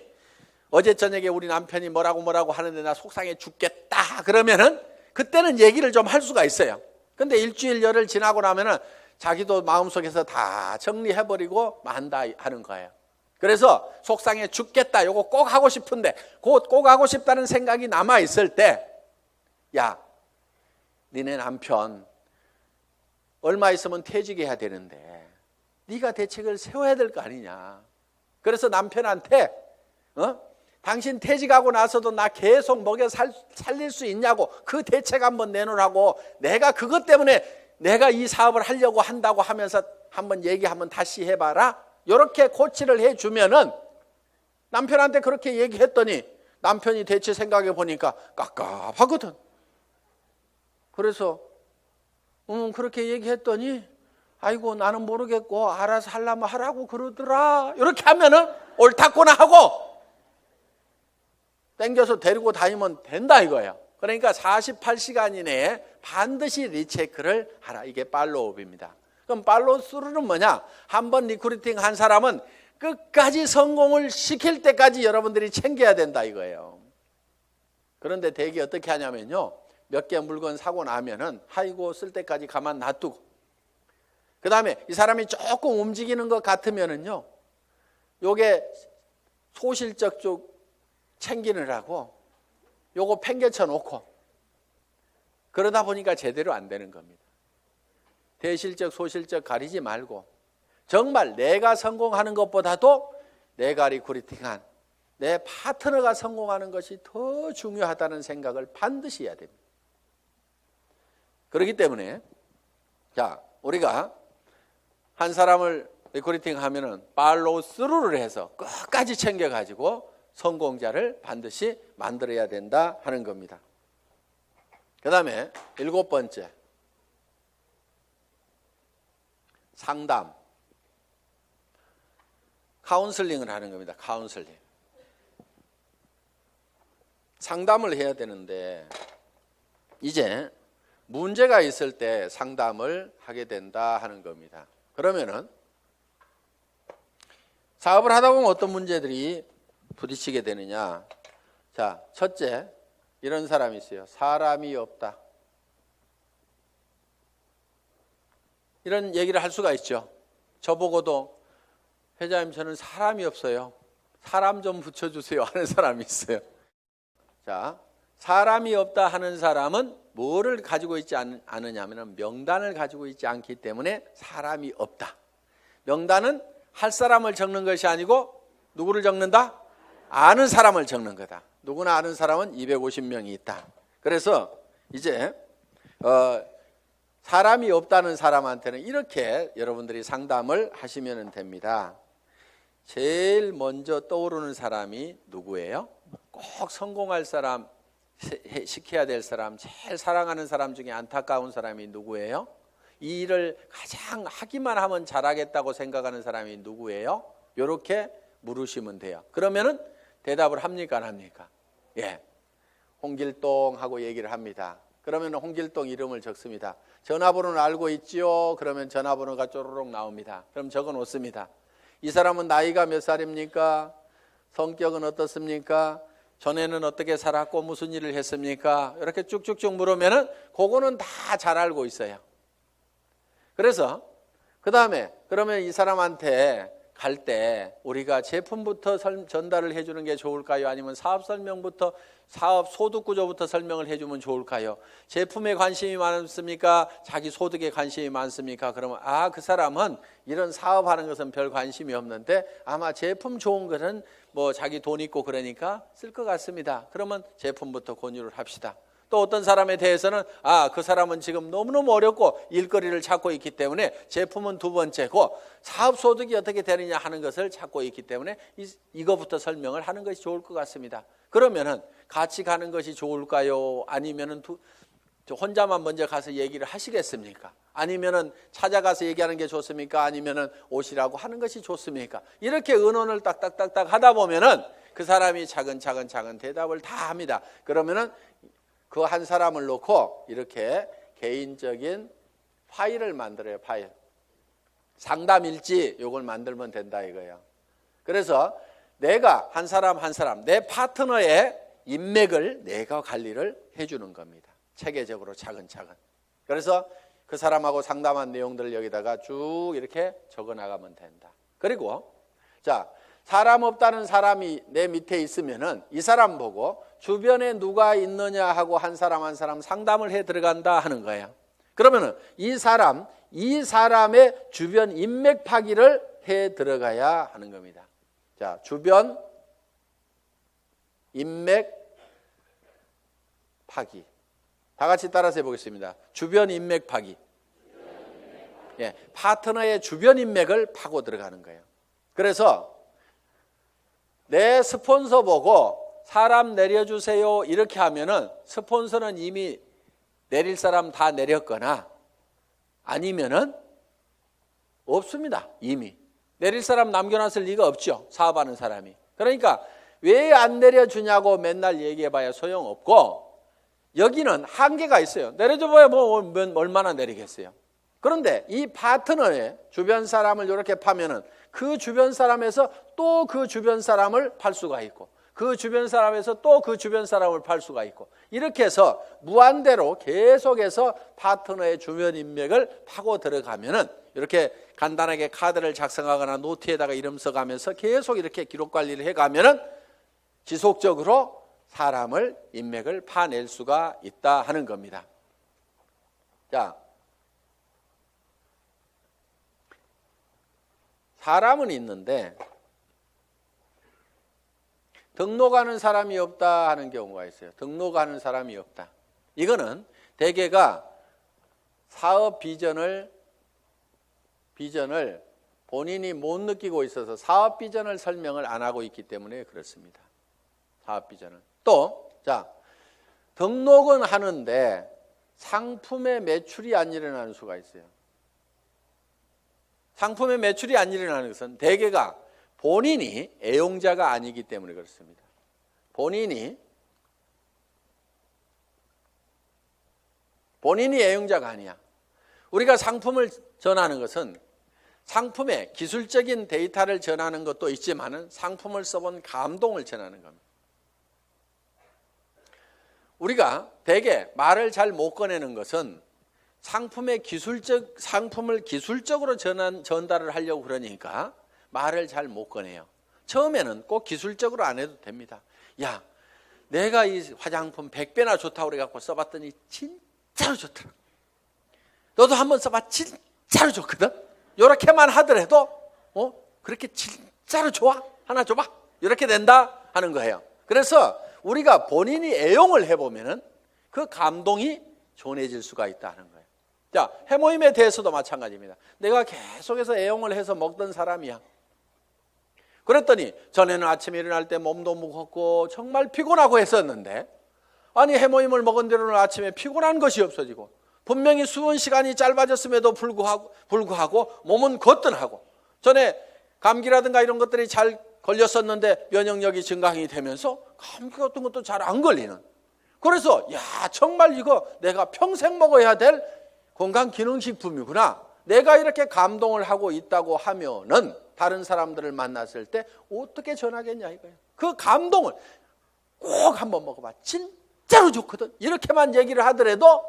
어제 저녁에 우리 남편이 뭐라고 하는데 나 속상해 죽겠다 그러면은 그때는 얘기를 좀 할 수가 있어요. 근데 일주일 열흘 지나고 나면은 자기도 마음속에서 다 정리해버리고 만다 하는 거예요. 그래서 속상해 죽겠다 요거 꼭 하고 싶은데 꼭 하고 싶다는 생각이 남아있을 때, 야 니네 남편 얼마 있으면 퇴직해야 되는데 네가 대책을 세워야 될 거 아니냐. 그래서 남편한테 당신 퇴직하고 나서도 나 계속 먹여 살릴 수 있냐고 그 대책 한번 내놓으라고, 내가 그것 때문에 내가 이 사업을 하려고 한다고 하면서 한번 한번 다시 해봐라. 이렇게 코치를 해주면은 남편한테 그렇게 얘기했더니 남편이 대체 생각해 보니까 깝깝하거든. 그래서 그렇게 얘기했더니 아이고 나는 모르겠고 알아서 하려면 하라고 그러더라. 이렇게 하면은 옳다구나 하고 땡겨서 데리고 다니면 된다 이거예요. 그러니까 48시간 이내에 반드시 리체크를 하라. 이게 팔로우업입니다. 그럼 팔로우 스루는 뭐냐? 한번 리크루팅 한 사람은 끝까지 성공을 시킬 때까지 여러분들이 챙겨야 된다 이거예요. 그런데 대개 어떻게 하냐면요, 몇 개 물건 사고 나면은 아이고 쓸 때까지 가만 놔두고, 그 다음에 이 사람이 조금 움직이는 것 같으면은요 요게 소실적 쪽 챙기느라고 요거 팽개쳐 놓고 그러다 보니까 제대로 안 되는 겁니다. 대실적 소실적 가리지 말고 정말 내가 성공하는 것보다도 내가 리크루팅한 내 파트너가 성공하는 것이 더 중요하다는 생각을 반드시 해야 됩니다. 그렇기 때문에 자 우리가 한 사람을 리크루팅 하면은 팔로우 스루를 해서 끝까지 챙겨가지고 성공자를 반드시 만들어야 된다 하는 겁니다. 그 다음에 7번째, 상담, 카운슬링을 하는 겁니다. 카운슬링. 상담을 해야 되는데 이제 문제가 있을 때 상담을 하게 된다 하는 겁니다. 그러면은 사업을 하다 보면 어떤 문제들이 부딪히게 되느냐. 자, 첫째, 이런 사람이 있어요. 사람이 없다. 이런 얘기를 할 수가 있죠. 저보고도 회장님 저는 사람이 없어요. 사람 좀 붙여주세요 하는 사람이 있어요. 자, 사람이 없다 하는 사람은 뭐를 가지고 있지 않느냐면 명단을 가지고 있지 않기 때문에 사람이 없다. 명단은 할 사람을 적는 것이 아니고 누구를 적는다? 아는 사람을 적는 거다. 누구나 아는 사람은 250명이 있다. 그래서 이제 사람이 없다는 사람한테는 이렇게 여러분들이 상담을 하시면 됩니다. 제일 먼저 떠오르는 사람이 누구예요? 꼭 성공할 사람, 시켜야 될 사람, 제일 사랑하는 사람 중에 안타까운 사람이 누구예요? 이 일을 가장 하기만 하면 잘하겠다고 생각하는 사람이 누구예요? 이렇게 물으시면 돼요. 그러면은 대답을 합니까 안 합니까? 예, 홍길동 하고 얘기를 합니다. 그러면 홍길동 이름을 적습니다. 전화번호는 알고 있지요? 그러면 전화번호가 쪼르륵 나옵니다. 그럼 적어 놓습니다. 이 사람은 나이가 몇 살입니까? 성격은 어떻습니까? 전에는 어떻게 살았고 무슨 일을 했습니까? 이렇게 쭉쭉쭉 물으면은 그거는 다 잘 알고 있어요. 그래서 그 다음에 그러면 이 사람한테 갈 때 우리가 제품부터 전달을 해주는 게 좋을까요? 아니면 사업 설명부터, 사업 소득 구조부터 설명을 해주면 좋을까요? 제품에 관심이 많습니까? 자기 소득에 관심이 많습니까? 그러면 그 사람은 이런 사업하는 것은 별 관심이 없는데 아마 제품 좋은 것은 뭐 자기 돈 있고 그러니까 쓸 것 같습니다. 그러면 제품부터 권유를 합시다. 또 어떤 사람에 대해서는 그 사람은 지금 너무너무 어렵고 일거리를 찾고 있기 때문에 제품은 두 번째고 사업 소득이 어떻게 되느냐 하는 것을 찾고 있기 때문에 이거부터 설명을 하는 것이 좋을 것 같습니다. 그러면은 같이 가는 것이 좋을까요? 아니면은 혼자만 먼저 가서 얘기를 하시겠습니까? 아니면은 찾아가서 얘기하는 게 좋습니까? 아니면은 오시라고 하는 것이 좋습니까? 이렇게 의논을 딱딱딱딱 하다 보면은 그 사람이 차근차근 대답을 다 합니다. 그러면은 그 한 사람을 놓고 이렇게 개인적인 파일을 만들어요. 파일. 상담일지 요걸 만들면 된다 이거예요. 그래서 내가 한 사람 내 파트너의 인맥을 내가 관리를 해주는 겁니다. 체계적으로 차근차근. 그래서 그 사람하고 상담한 내용들을 여기다가 쭉 이렇게 적어 나가면 된다. 그리고 자, 사람 없다는 사람이 내 밑에 있으면은 이 사람 보고 주변에 누가 있느냐 하고 한 사람 상담을 해 들어간다 하는 거예요. 그러면은 이 사람의 주변 인맥 파기를 해 들어가야 하는 겁니다. 자, 주변 인맥 파기. 다 같이 따라서 해보겠습니다. 주변 인맥 파기. 예, 파트너의 주변 인맥을 파고 들어가는 거예요. 그래서 내 스폰서 보고 사람 내려주세요 이렇게 하면은 스폰서는 이미 내릴 사람 다 내렸거나 아니면은 없습니다. 이미 내릴 사람 남겨놨을 리가 없죠. 사업하는 사람이. 그러니까 왜 안 내려주냐고 맨날 얘기해봐야 소용없고 여기는 한계가 있어요. 내려줘봐야 뭐 얼마나 내리겠어요. 그런데 이 파트너의 주변 사람을 이렇게 파면은 그 주변 사람에서 또 그 주변 사람을 팔 수가 있고 그 주변 사람에서 또 그 주변 사람을 팔 수가 있고 이렇게 해서 무한대로 계속해서 파트너의 주변 인맥을 파고 들어가면은 이렇게 간단하게 카드를 작성하거나 노트에다가 이름 써가면서 계속 이렇게 기록 관리를 해가면은 지속적으로 사람을 인맥을 파낼 수가 있다 하는 겁니다. 자, 사람은 있는데 등록하는 사람이 없다 하는 경우가 있어요. 등록하는 사람이 없다. 이거는 대개가 사업 비전을 본인이 못 느끼고 있어서 사업 비전을 설명을 안 하고 있기 때문에 그렇습니다. 사업 비전을. 또, 자, 등록은 하는데 상품의 매출이 안 일어나는 수가 있어요. 상품의 매출이 안 일어나는 것은 대개가 본인이 애용자가 아니기 때문에 그렇습니다. 본인이 애용자가 아니야. 우리가 상품을 전하는 것은 상품의 기술적인 데이터를 전하는 것도 있지만은 상품을 써본 감동을 전하는 겁니다. 우리가 대개 말을 잘 못 꺼내는 것은 상품을 기술적으로 전달을 하려고 그러니까 말을 잘 못 꺼내요. 처음에는 꼭 기술적으로 안 해도 됩니다. 야, 내가 이 화장품 100배나 좋다고 그래갖고 써봤더니 진짜로 좋더라. 너도 한번 써봐. 진짜로 좋거든. 이렇게만 하더라도 그렇게 진짜로 좋아? 하나 줘봐. 이렇게 된다 하는 거예요. 그래서 우리가 본인이 애용을 해보면은 그 감동이 전해질 수가 있다 하는 거예요. 자, 해모임에 대해서도 마찬가지입니다. 내가 계속해서 애용을 해서 먹던 사람이야. 그랬더니 전에는 아침에 일어날 때 몸도 무겁고 정말 피곤하고 했었는데, 아니 해모임을 먹은 뒤로는 아침에 피곤한 것이 없어지고 분명히 수분 시간이 짧아졌음에도 불구하고 몸은 거뜬하고, 전에 감기라든가 이런 것들이 잘 걸렸었는데 면역력이 증강이 되면서 감기 같은 것도 잘 안 걸리는, 그래서 야 정말 이거 내가 평생 먹어야 될 건강기능식품이구나, 내가 이렇게 감동을 하고 있다고 하면은 다른 사람들을 만났을 때 어떻게 전하겠냐 이거예요. 그 감동을 꼭 한번 먹어봐, 진짜로 좋거든, 이렇게만 얘기를 하더라도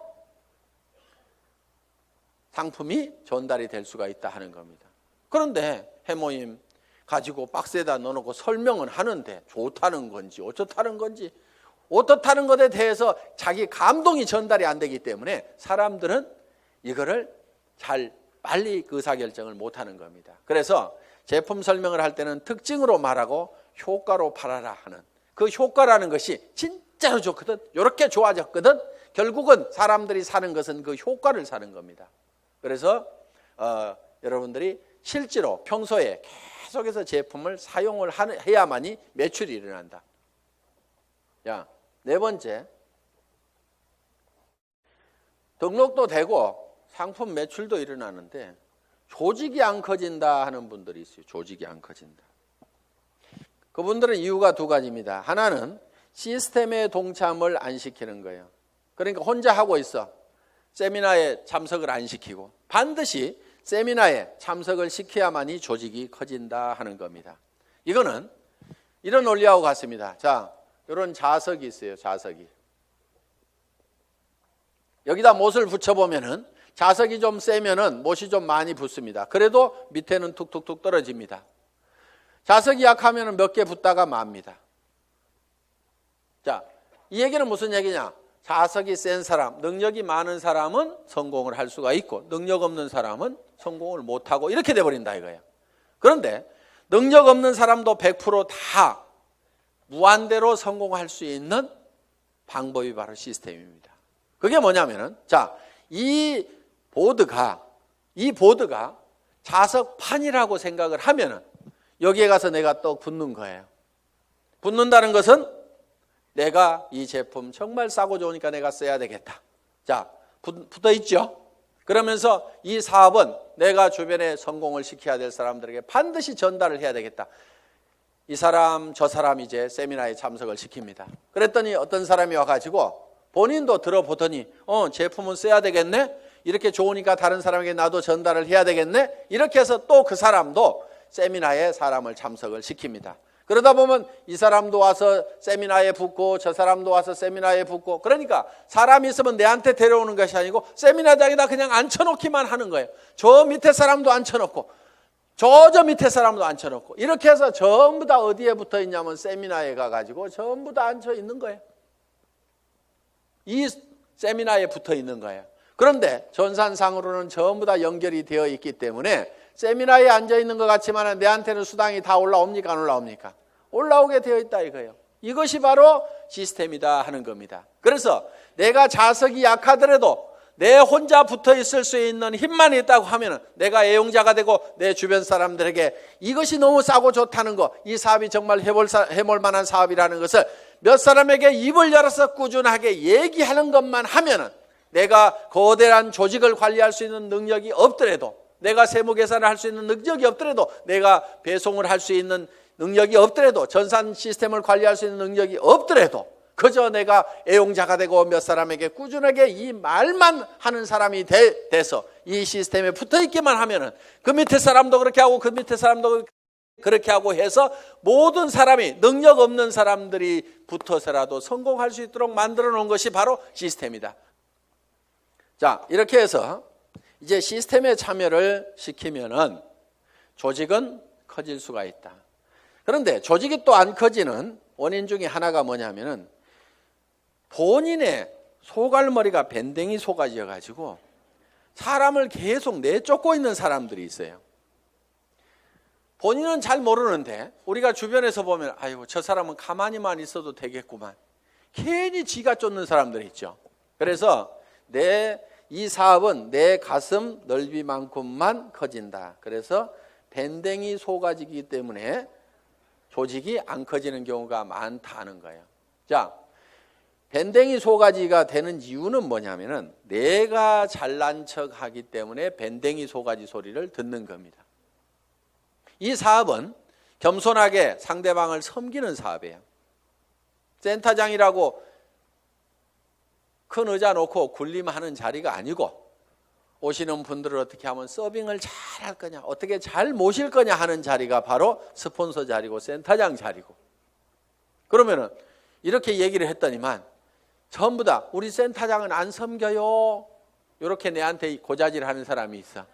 상품이 전달이 될 수가 있다 하는 겁니다. 그런데 해모임 가지고 박스에다 넣어놓고 설명은 하는데 좋다는 건지 어쩌다는 건지 어떻다는 것에 대해서 자기 감동이 전달이 안 되기 때문에 사람들은 이거를 잘 빨리 의사결정을 못하는 겁니다. 그래서 제품 설명을 할 때는 특징으로 말하고 효과로 팔아라 하는, 그 효과라는 것이 진짜로 좋거든, 이렇게 좋아졌거든, 결국은 사람들이 사는 것은 그 효과를 사는 겁니다. 그래서 여러분들이 실제로 평소에 계속해서 제품을 사용을 해야만이 매출이 일어난다. 자, 네 번째, 등록도 되고 상품 매출도 일어나는데 조직이 안 커진다 하는 분들이 있어요. 조직이 안 커진다. 그분들은 이유가 두 가지입니다. 하나는 시스템에 동참을 안 시키는 거예요. 그러니까 혼자 하고 있어. 세미나에 참석을 안 시키고, 반드시 세미나에 참석을 시켜야만이 조직이 커진다 하는 겁니다. 이거는 이런 원리하고 같습니다. 자, 이런 자석이 있어요. 자석이. 여기다 못을 붙여보면은 자석이 좀 세면은 못이 좀 많이 붙습니다. 그래도 밑에는 툭툭툭 떨어집니다. 자석이 약하면은 몇 개 붙다가 맙니다. 자, 이 얘기는 무슨 얘기냐? 자석이 센 사람, 능력이 많은 사람은 성공을 할 수가 있고 능력 없는 사람은 성공을 못하고 이렇게 돼버린다 이거예요. 그런데 능력 없는 사람도 100% 무한대로 성공할 수 있는 방법이 바로 시스템입니다. 그게 뭐냐면은, 자, 이 보드가 자석판이라고 생각을 하면은 여기에 가서 내가 또 붙는 거예요. 붙는다는 것은 내가 이 제품 정말 싸고 좋으니까 내가 써야 되겠다. 자, 붙어 있죠? 그러면서 이 사업은 내가 주변에 성공을 시켜야 될 사람들에게 반드시 전달을 해야 되겠다. 이 사람 저 사람 이제 세미나에 참석을 시킵니다. 그랬더니 어떤 사람이 와가지고 본인도 들어보더니 제품은 써야 되겠네, 이렇게 좋으니까 다른 사람에게 나도 전달을 해야 되겠네, 이렇게 해서 또 그 사람도 세미나에 사람을 참석을 시킵니다. 그러다 보면 이 사람도 와서 세미나에 붙고 저 사람도 와서 세미나에 붙고, 그러니까 사람이 있으면 내한테 데려오는 것이 아니고 세미나장에다 그냥 앉혀놓기만 하는 거예요. 저 밑에 사람도 앉혀놓고 저 밑에 사람도 앉혀놓고, 이렇게 해서 전부 다 어디에 붙어 있냐면 세미나에 가가지고 전부 다 앉혀 있는 거예요. 이 세미나에 붙어 있는 거예요. 그런데 전산상으로는 전부 다 연결이 되어 있기 때문에 세미나에 앉아 있는 것 같지만 내한테는 수당이 다 올라옵니까? 안 올라옵니까? 올라오게 되어 있다 이거예요. 이것이 바로 시스템이다 하는 겁니다. 그래서 내가 자석이 약하더라도 내 혼자 붙어 있을 수 있는 힘만 있다고 하면 내가 애용자가 되고 내 주변 사람들에게 이것이 너무 싸고 좋다는 거, 이 사업이 정말 해볼 만한 사업이라는 것을 몇 사람에게 입을 열어서 꾸준하게 얘기하는 것만 하면은, 내가 거대한 조직을 관리할 수 있는 능력이 없더라도, 내가 세무 계산을 할 수 있는 능력이 없더라도, 내가 배송을 할 수 있는 능력이 없더라도, 전산 시스템을 관리할 수 있는 능력이 없더라도, 그저 내가 애용자가 되고 몇 사람에게 꾸준하게 이 말만 하는 사람이 돼서 이 시스템에 붙어 있기만 하면은 그 밑에 사람도 그렇게 하고 그 밑에 사람도 그렇게 하고 해서 모든 사람이, 능력 없는 사람들이 붙어서라도 성공할 수 있도록 만들어 놓은 것이 바로 시스템이다. 자, 이렇게 해서 이제 시스템에 참여를 시키면은 조직은 커질 수가 있다. 그런데 조직이 또 안 커지는 원인 중에 하나가 뭐냐면은 본인의 소갈머리가 밴댕이 속아져 가지고 사람을 계속 내쫓고 있는 사람들이 있어요. 본인은 잘 모르는데 우리가 주변에서 보면 아이고 저 사람은 가만히만 있어도 되겠구만. 괜히 지가 쫓는 사람들이 있죠. 그래서 이 사업은 내 가슴 넓이만큼만 커진다. 그래서 밴댕이 소가지이기 때문에 조직이 안 커지는 경우가 많다는 거예요. 자, 밴댕이 소가지가 되는 이유는 뭐냐면은 내가 잘난 척 하기 때문에 밴댕이 소가지 소리를 듣는 겁니다. 이 사업은 겸손하게 상대방을 섬기는 사업이에요. 센터장이라고 큰 의자 놓고 군림하는 자리가 아니고 오시는 분들을 어떻게 하면 서빙을 잘 할 거냐, 어떻게 잘 모실 거냐 하는 자리가 바로 스폰서 자리고 센터장 자리고. 그러면은 이렇게 얘기를 했더니만 전부 다 우리 센터장은 안 섬겨요. 이렇게 내한테 고자질하는 사람이 있어.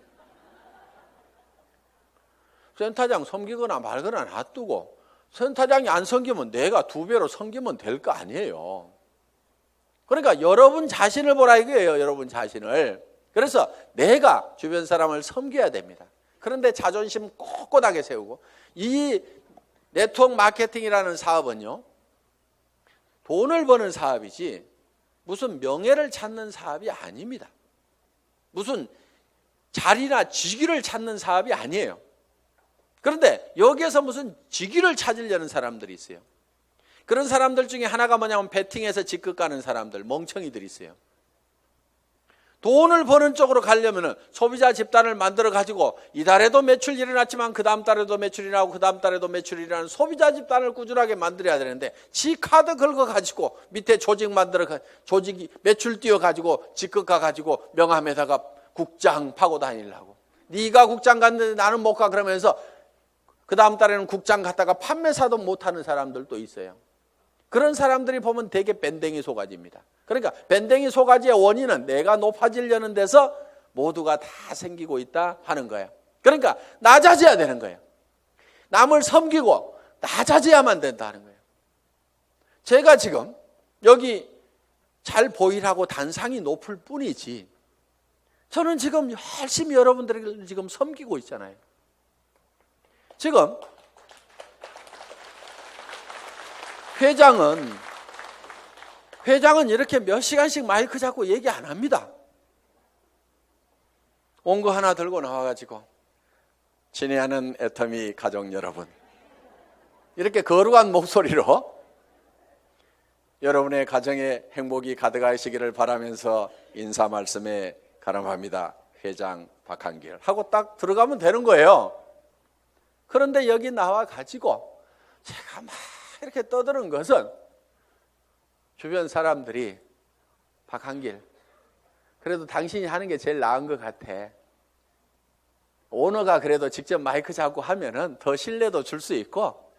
센터장 섬기거나 말거나 놔두고 센터장이 안 섬기면 내가 2배로 섬기면 될 거 아니에요. 그러니까 여러분 자신을 보라 이거예요. 여러분 자신을. 그래서 내가 주변 사람을 섬겨야 됩니다. 그런데 자존심 꼿꼿하게 세우고, 이 네트워크 마케팅이라는 사업은요, 돈을 버는 사업이지 무슨 명예를 찾는 사업이 아닙니다. 무슨 자리나 직위를 찾는 사업이 아니에요. 그런데 여기에서 무슨 직위를 찾으려는 사람들이 있어요. 그런 사람들 중에 하나가 뭐냐면 베팅해서 직급 가는 사람들, 멍청이들이 있어요. 돈을 버는 쪽으로 가려면 소비자 집단을 만들어 가지고 이달에도 매출이 일어났지만 그 다음 달에도 매출이 나고 그 다음 달에도 매출이 일어나는 소비자 집단을 꾸준하게 만들어야 되는데, 지 카드 긁어 가지고 밑에 조직 만들어 조직이 매출 띄워 가지고 직급 가 가지고 명함에다가 국장 파고 다니려고. 네가 국장 갔는데 나는 못 가 그러면서 그 다음 달에는 국장 갔다가 판매사도 못하는 사람들도 있어요. 그런 사람들이 보면 되게 밴댕이 소가지입니다. 그러니까 밴댕이 소가지의 원인은 내가 높아지려는 데서 모두가 다 생기고 있다 하는 거예요. 그러니까 낮아져야 되는 거예요. 남을 섬기고 낮아져야만 된다는 거예요. 제가 지금 여기 잘 보이라고 단상이 높을 뿐이지 저는 지금 열심히 여러분들을 지금 섬기고 있잖아요. 지금 회장은 이렇게 몇 시간씩 마이크 잡고 얘기 안 합니다. 온 거 하나 들고 나와가지고 친애하는 애터미 가족 여러분, 이렇게 거룩한 목소리로 여러분의 가정에 행복이 가득하시기를 바라면서 인사 말씀에 가름합니다. 회장 박한길 하고 딱 들어가면 되는 거예요. 그런데 여기 나와가지고 제가 막 이렇게 떠드는 것은 주변 사람들이 박한길, 그래도 당신이 하는 게 제일 나은 것 같아. 오너가 그래도 직접 마이크 잡고 하면은 더 신뢰도 줄 수 있고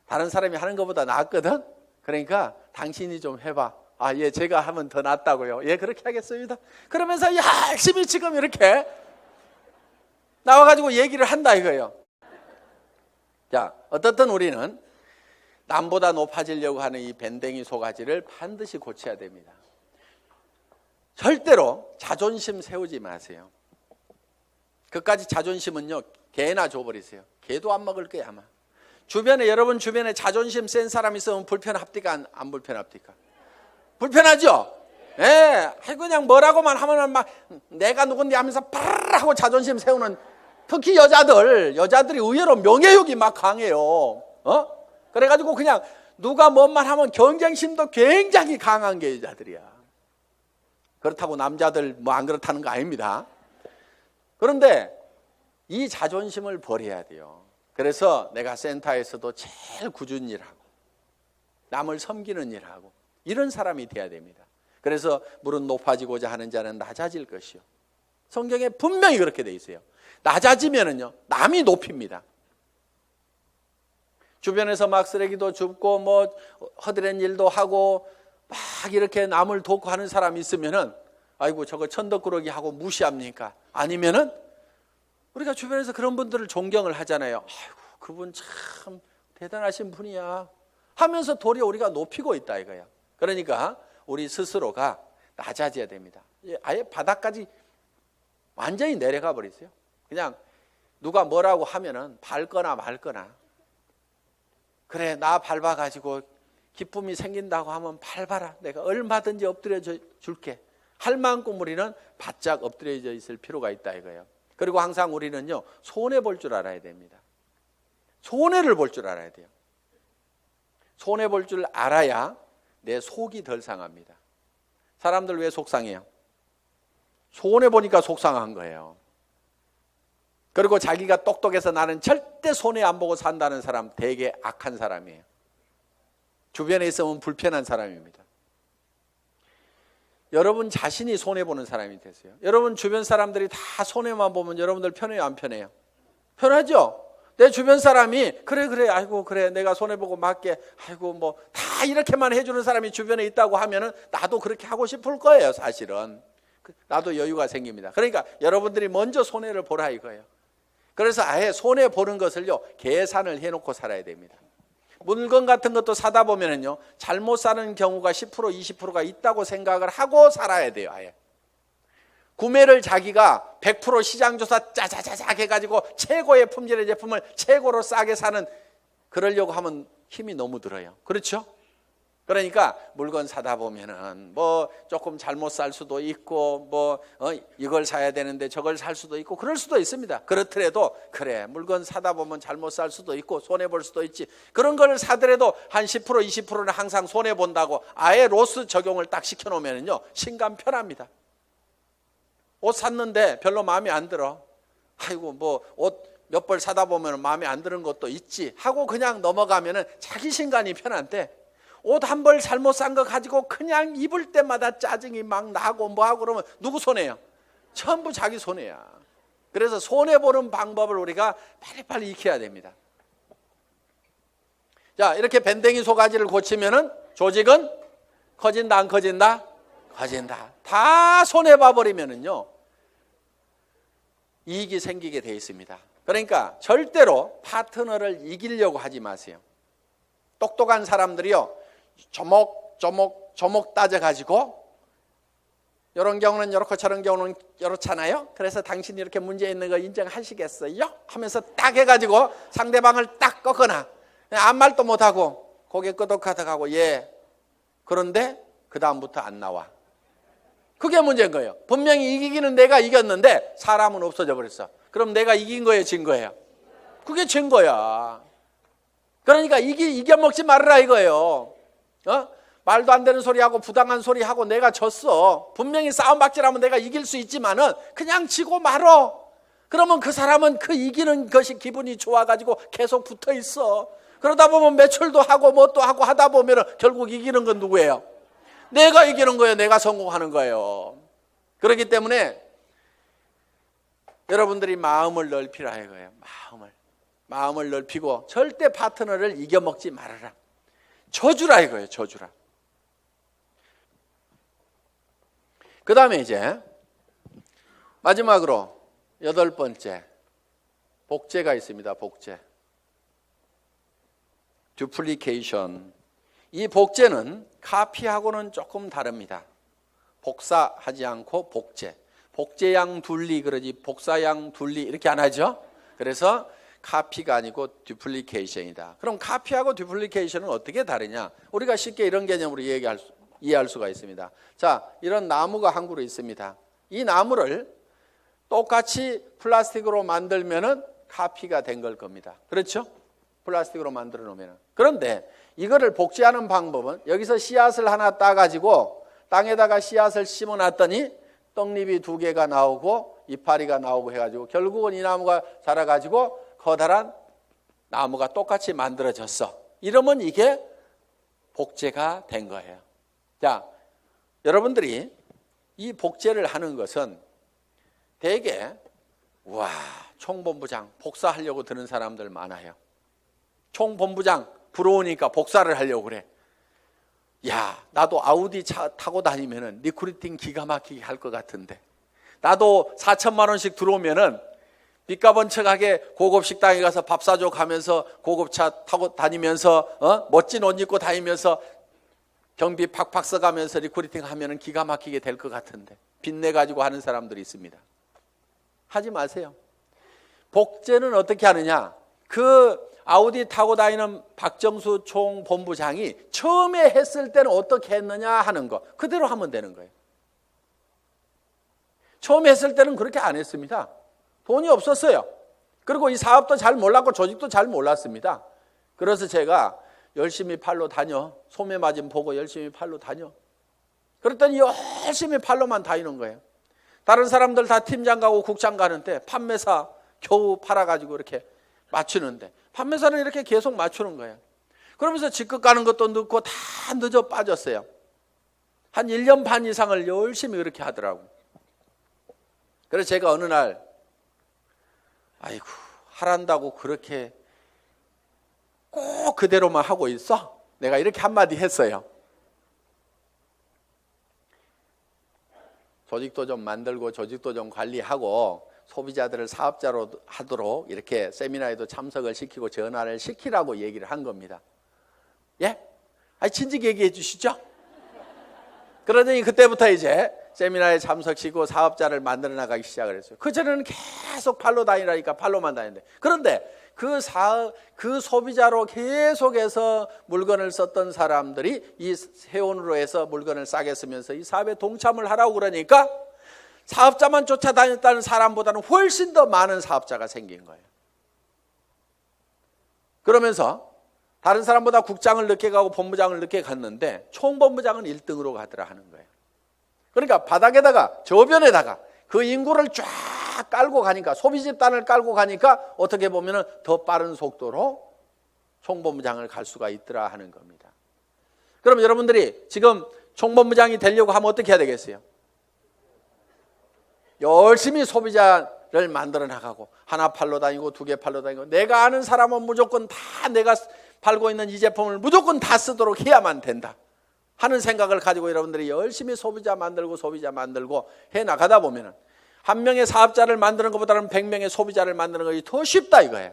다른 사람이 하는 것보다 낫거든. 그러니까 당신이 좀 해봐. 아, 예, 제가 하면 더 낫다고요. 예, 그렇게 하겠습니다. 그러면서 열심히 지금 이렇게 나와가지고 얘기를 한다 이거예요. 자, 어떻든 우리는 남보다 높아지려고 하는 이 밴댕이 소가지를 반드시 고쳐야 됩니다. 절대로 자존심 세우지 마세요. 그까지 자존심은요, 개나 줘버리세요. 개도 안 먹을 거야 아마. 여러분 주변에 자존심 센 사람 있으면 불편합니까? 안 불편합니까? 불편하죠? 예, 그냥 뭐라고만 하면은 막 내가 누군데 하면서 파르르 하고 자존심 세우는, 특히 여자들이 의외로 명예욕이 막 강해요. 그래가지고 그냥 누가 뭔 말 하면 경쟁심도 굉장히 강한 게 여자들이야. 그렇다고 남자들 뭐 안 그렇다는 거 아닙니다. 그런데 이 자존심을 버려야 돼요. 그래서 내가 센터에서도 제일 꾸준히 일하고 남을 섬기는 일하고 이런 사람이 돼야 됩니다. 그래서 무릇 높아지고자 하는 자는 낮아질 것이요. 성경에 분명히 그렇게 돼 있어요. 낮아지면은요, 남이 높입니다. 주변에서 막 쓰레기도 줍고 뭐 허드렛 일도 하고 막 이렇게 남을 돕고 하는 사람이 있으면은 아이고 저거 천덕꾸러기 하고 무시합니까? 아니면은 우리가 주변에서 그런 분들을 존경을 하잖아요. 아이고 그분 참 대단하신 분이야 하면서 도리어 우리가 높이고 있다 이거야. 그러니까 우리 스스로가 낮아져야 됩니다. 아예 바닥까지 완전히 내려가 버리세요. 그냥 누가 뭐라고 하면은 밟거나 말거나, 그래 나 밟아가지고 기쁨이 생긴다고 하면 밟아라, 내가 얼마든지 엎드려 줄게 할 만큼 우리는 바짝 엎드려져 있을 필요가 있다 이거예요. 그리고 항상 우리는요, 손해 볼 줄 알아야 됩니다. 손해를 볼 줄 알아야 돼요. 손해 볼 줄 알아야 내 속이 덜 상합니다. 사람들 왜 속상해요? 손해 보니까 속상한 거예요. 그리고 자기가 똑똑해서 나는 절대 손해 안 보고 산다는 사람 되게 악한 사람이에요. 주변에 있으면 불편한 사람입니다. 여러분 자신이 손해보는 사람이 되세요. 여러분 주변 사람들이 다 손해만 보면 여러분들 편해요, 안 편해요? 편하죠? 내 주변 사람이 그래 아이고 그래 내가 손해보고 맞게 아이고 뭐 다 이렇게만 해주는 사람이 주변에 있다고 하면은 나도 그렇게 하고 싶을 거예요. 사실은 나도 여유가 생깁니다. 그러니까 여러분들이 먼저 손해를 보라 이거예요. 그래서 아예 손해보는 것을요 계산을 해놓고 살아야 됩니다. 물건 같은 것도 사다 보면은요 잘못 사는 경우가 10% 20%가 있다고 생각을 하고 살아야 돼요. 아예 구매를 자기가 100% 시장조사 짜자자작 해가지고 최고의 품질의 제품을 최고로 싸게 사는, 그러려고 하면 힘이 너무 들어요. 그렇죠? 그러니까 물건 사다 보면은 뭐 조금 잘못 살 수도 있고 뭐 이걸 사야 되는데 저걸 살 수도 있고 그럴 수도 있습니다. 그렇더라도 그래 물건 사다 보면 잘못 살 수도 있고 손해 볼 수도 있지, 그런 걸 사더라도 한 10% 20%는 항상 손해 본다고 아예 로스 적용을 딱 시켜 놓으면은요 신감 편합니다. 옷 샀는데 별로 마음에 안 들어, 아이고 뭐 옷 몇 벌 사다 보면 마음에 안 드는 것도 있지 하고 그냥 넘어가면은 자기 신간이 편한데, 옷 한 벌 잘못 산 거 가지고 그냥 입을 때마다 짜증이 막 나고 뭐하고 그러면 누구 손해요? 전부 자기 손해야. 그래서 손해보는 방법을 우리가 빨리빨리 익혀야 됩니다. 자, 이렇게 밴댕이 소가지를 고치면은 조직은 커진다 안 커진다? 커진다. 다 손해봐버리면은요 이익이 생기게 돼 있습니다. 그러니까 절대로 파트너를 이기려고 하지 마세요. 똑똑한 사람들이요 조목 따져가지고 이런 경우는 이렇고 저런 경우는 이렇잖아요. 그래서 당신이 이렇게 문제 있는 거 인정하시겠어요? 하면서 딱 해가지고 상대방을 딱 꺾거나 아무 말도 못하고 고개 끄덕하다가고 예, 그런데 그 다음부터 안 나와. 그게 문제인 거예요. 분명히 이기기는 내가 이겼는데 사람은 없어져 버렸어. 그럼 내가 이긴 거예요, 진 거예요? 그게 진 거야. 그러니까 이겨먹지 말아라 이거예요. 말도 안 되는 소리하고 부당한 소리하고 내가 졌어. 분명히 싸움박질하면 내가 이길 수 있지만은 그냥 지고 말어. 그러면 그 사람은 그 이기는 것이 기분이 좋아가지고 계속 붙어 있어. 그러다 보면 매출도 하고 뭣도 하고 하다 보면은 결국 이기는 건 누구예요? 내가 이기는 거예요. 내가 성공하는 거예요. 그렇기 때문에 여러분들이 마음을 넓히라 이거예요. 마음을 넓히고 절대 파트너를 이겨먹지 말아라. 져주라 이거예요. 져주라. 그 다음에 이제 마지막으로 8번째 복제가 있습니다. 복제. 듀플리케이션. 이 복제는 카피하고는 조금 다릅니다. 복사하지 않고 복제. 복제양 둘리 그러지 복사양 둘리 이렇게 안 하죠. 그래서 카피가 아니고 듀플리케이션이다. 그럼 카피하고 듀플리케이션은 어떻게 다르냐? 우리가 쉽게 이런 개념으로 이해할 수가 있습니다. 자, 이런 나무가 한 그루 있습니다. 이 나무를 똑같이 플라스틱으로 만들면은 카피가 된 걸 겁니다. 그렇죠? 플라스틱으로 만들어 놓으면. 그런데 이거를 복제하는 방법은 여기서 씨앗을 하나 따가지고 땅에다가 씨앗을 심어 놨더니 떡잎이 2개가 나오고 이파리가 나오고 해가지고 결국은 이 나무가 자라가지고 커다란 나무가 똑같이 만들어졌어. 이러면 이게 복제가 된 거예요. 자, 여러분들이 이 복제를 하는 것은 대개 와, 총본부장 복사하려고 드는 사람들 많아요. 총본부장 부러우니까 복사를 하려고 그래. 야, 나도 아우디 차 타고 다니면은 리크루팅 기가 막히게 할 것 같은데, 나도 4천만 원씩 들어오면은 빚값 번쩍하게 고급 식당에 가서 밥 사줘 가면서 고급차 타고 다니면서 멋진 옷 입고 다니면서 경비 팍팍 써가면서 리크루팅 하면은 기가 막히게 될 것 같은데 빚내 가지고 하는 사람들이 있습니다. 하지 마세요. 복제는 어떻게 하느냐? 그 아우디 타고 다니는 박정수 총본부장이 처음에 했을 때는 어떻게 했느냐 하는 거 그대로 하면 되는 거예요. 처음에 했을 때는 그렇게 안 했습니다. 돈이 없었어요. 그리고 이 사업도 잘 몰랐고 조직도 잘 몰랐습니다. 그래서 제가 열심히 팔로 다녀. 소매 마진 보고 열심히 팔로 다녀. 그랬더니 열심히 팔로만 다니는 거예요. 다른 사람들 다 팀장 가고 국장 가는데 판매사 겨우 팔아가지고 이렇게 맞추는데 판매사는 이렇게 계속 맞추는 거예요. 그러면서 직급 가는 것도 늦고 다 늦어 빠졌어요. 한 1년 반 이상을 열심히 그렇게 하더라고요. 그래서 제가 어느 날 아이고 하란다고 그렇게 꼭 그대로만 하고 있어? 내가 이렇게 한마디 했어요. 조직도 좀 만들고 조직도 좀 관리하고 소비자들을 사업자로 하도록 이렇게 세미나에도 참석을 시키고 전화를 시키라고 얘기를 한 겁니다. 예? 아니 진즉 얘기해 주시죠. 그러더니 그때부터 이제 세미나에 참석시키고 사업자를 만들어 나가기 시작을 했어요. 그전에는 계속 팔로 다니라니까 팔로만 다녔는데 그런데 그 소비자로 계속해서 물건을 썼던 사람들이 이 세원으로 해서 물건을 싸게 쓰면서 이 사업에 동참을 하라고 그러니까 사업자만 쫓아다녔다는 사람보다는 훨씬 더 많은 사업자가 생긴 거예요. 그러면서 다른 사람보다 국장을 늦게 가고 본부장을 늦게 갔는데 총본부장은 1등으로 가더라 하는 거예요. 그러니까 바닥에다가 저변에다가 그 인구를 쫙 깔고 가니까 소비 집단을 깔고 가니까 어떻게 보면 더 빠른 속도로 총본부장을 갈 수가 있더라 하는 겁니다. 그럼 여러분들이 지금 총본부장이 되려고 하면 어떻게 해야 되겠어요? 열심히 소비자를 만들어 나가고 하나 팔러 다니고 두 개 팔러 다니고 내가 아는 사람은 무조건 다 내가 팔고 있는 이 제품을 무조건 다 쓰도록 해야만 된다 하는 생각을 가지고 여러분들이 열심히 소비자 만들고 해 나가다 보면은 한 명의 사업자를 만드는 것보다는 100명의 소비자를 만드는 것이 더 쉽다 이거예요.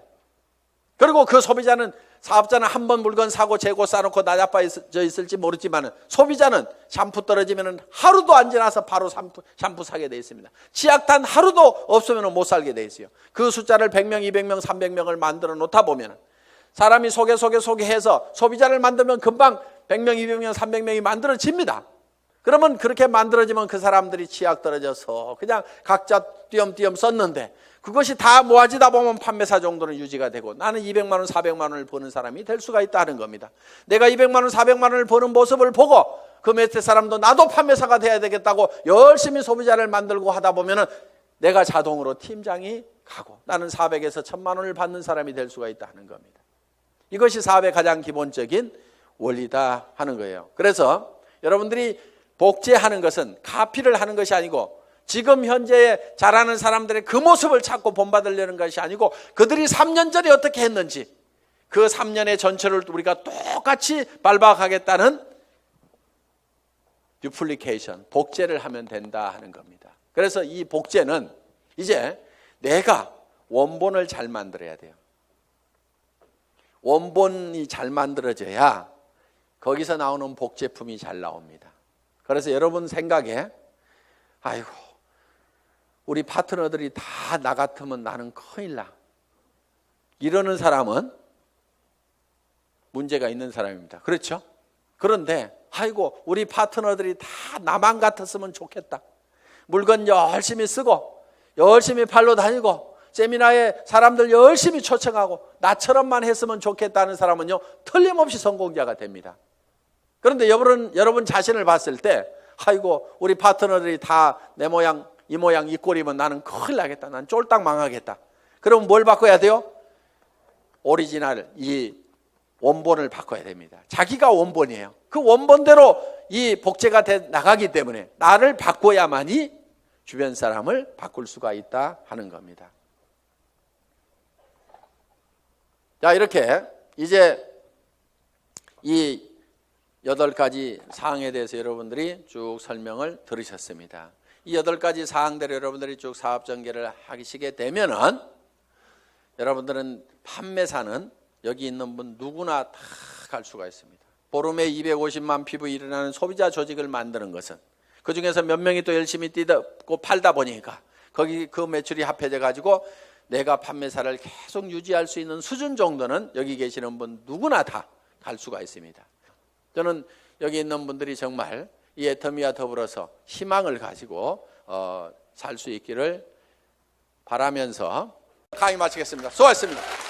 그리고 그 소비자는 사업자는 한 번 물건 사고 재고 싸놓고 나자빠져 있을지 모르지만 소비자는 샴푸 떨어지면 하루도 안 지나서 바로 샴푸 사게 돼 있습니다. 치약단 하루도 없으면 못 살게 돼 있어요. 그 숫자를 100명, 200명, 300명을 만들어 놓다 보면 사람이 소개해서 소비자를 만들면 금방 100명, 200명, 300명이 만들어집니다. 그러면 그렇게 만들어지면 그 사람들이 치약 떨어져서 그냥 각자 띄엄띄엄 썼는데 그것이 다 모아지다 보면 판매사 정도는 유지가 되고 나는 200만 원, 400만 원을 버는 사람이 될 수가 있다는 겁니다. 내가 200만 원, 400만 원을 버는 모습을 보고 그 밑에 사람도 나도 판매사가 돼야 되겠다고 열심히 소비자를 만들고 하다 보면 내가 자동으로 팀장이 가고 나는 400에서 1000만 원을 받는 사람이 될 수가 있다는 겁니다. 이것이 사업의 가장 기본적인 원리다 하는 거예요. 그래서 여러분들이 복제하는 것은 카피를 하는 것이 아니고 지금 현재 잘하는 사람들의 그 모습을 찾고 본받으려는 것이 아니고 그들이 3년 전에 어떻게 했는지 그 3년의 전체를 우리가 똑같이 밟아가겠다는 듀플리케이션, 복제를 하면 된다 하는 겁니다. 그래서 이 복제는 이제 내가 원본을 잘 만들어야 돼요. 원본이 잘 만들어져야 거기서 나오는 복제품이 잘 나옵니다. 그래서 여러분 생각에 아이고 우리 파트너들이 다 나 같으면 나는 큰일 나 이러는 사람은 문제가 있는 사람입니다. 그렇죠? 그런데 아이고 우리 파트너들이 다 나만 같았으면 좋겠다. 물건 열심히 쓰고 열심히 팔러 다니고 세미나에 사람들 열심히 초청하고 나처럼만 했으면 좋겠다는 사람은요 틀림없이 성공자가 됩니다. 그런데 여러분 자신을 봤을 때 아이고 우리 파트너들이 다 내 모양 이 모양 이 꼴이면 나는 큰일 나겠다. 난 쫄딱 망하겠다. 그럼 뭘 바꿔야 돼요? 오리지널 이 원본을 바꿔야 됩니다. 자기가 원본이에요. 그 원본대로 이 복제가 돼 나가기 때문에 나를 바꿔야만이 주변 사람을 바꿀 수가 있다 하는 겁니다. 자, 이렇게 이제 이 8가지 사항에 대해서 여러분들이 쭉 설명을 들으셨습니다. 이 8가지 사항대로 여러분들이 쭉 사업 전개를 하시게 되면은 여러분들은 판매사는 여기 있는 분 누구나 다 갈 수가 있습니다. 보름에 250만 피부 일어나는 소비자 조직을 만드는 것은 그 중에서 몇 명이 또 열심히 뛰고 팔다 보니까 거기 그 매출이 합해져 가지고 내가 판매사를 계속 유지할 수 있는 수준 정도는 여기 계시는 분 누구나 다 갈 수가 있습니다. 저는 여기 있는 분들이 정말 이 애터미와 더불어서 희망을 가지고 살 수 있기를 바라면서 강의 마치겠습니다. 수고하셨습니다.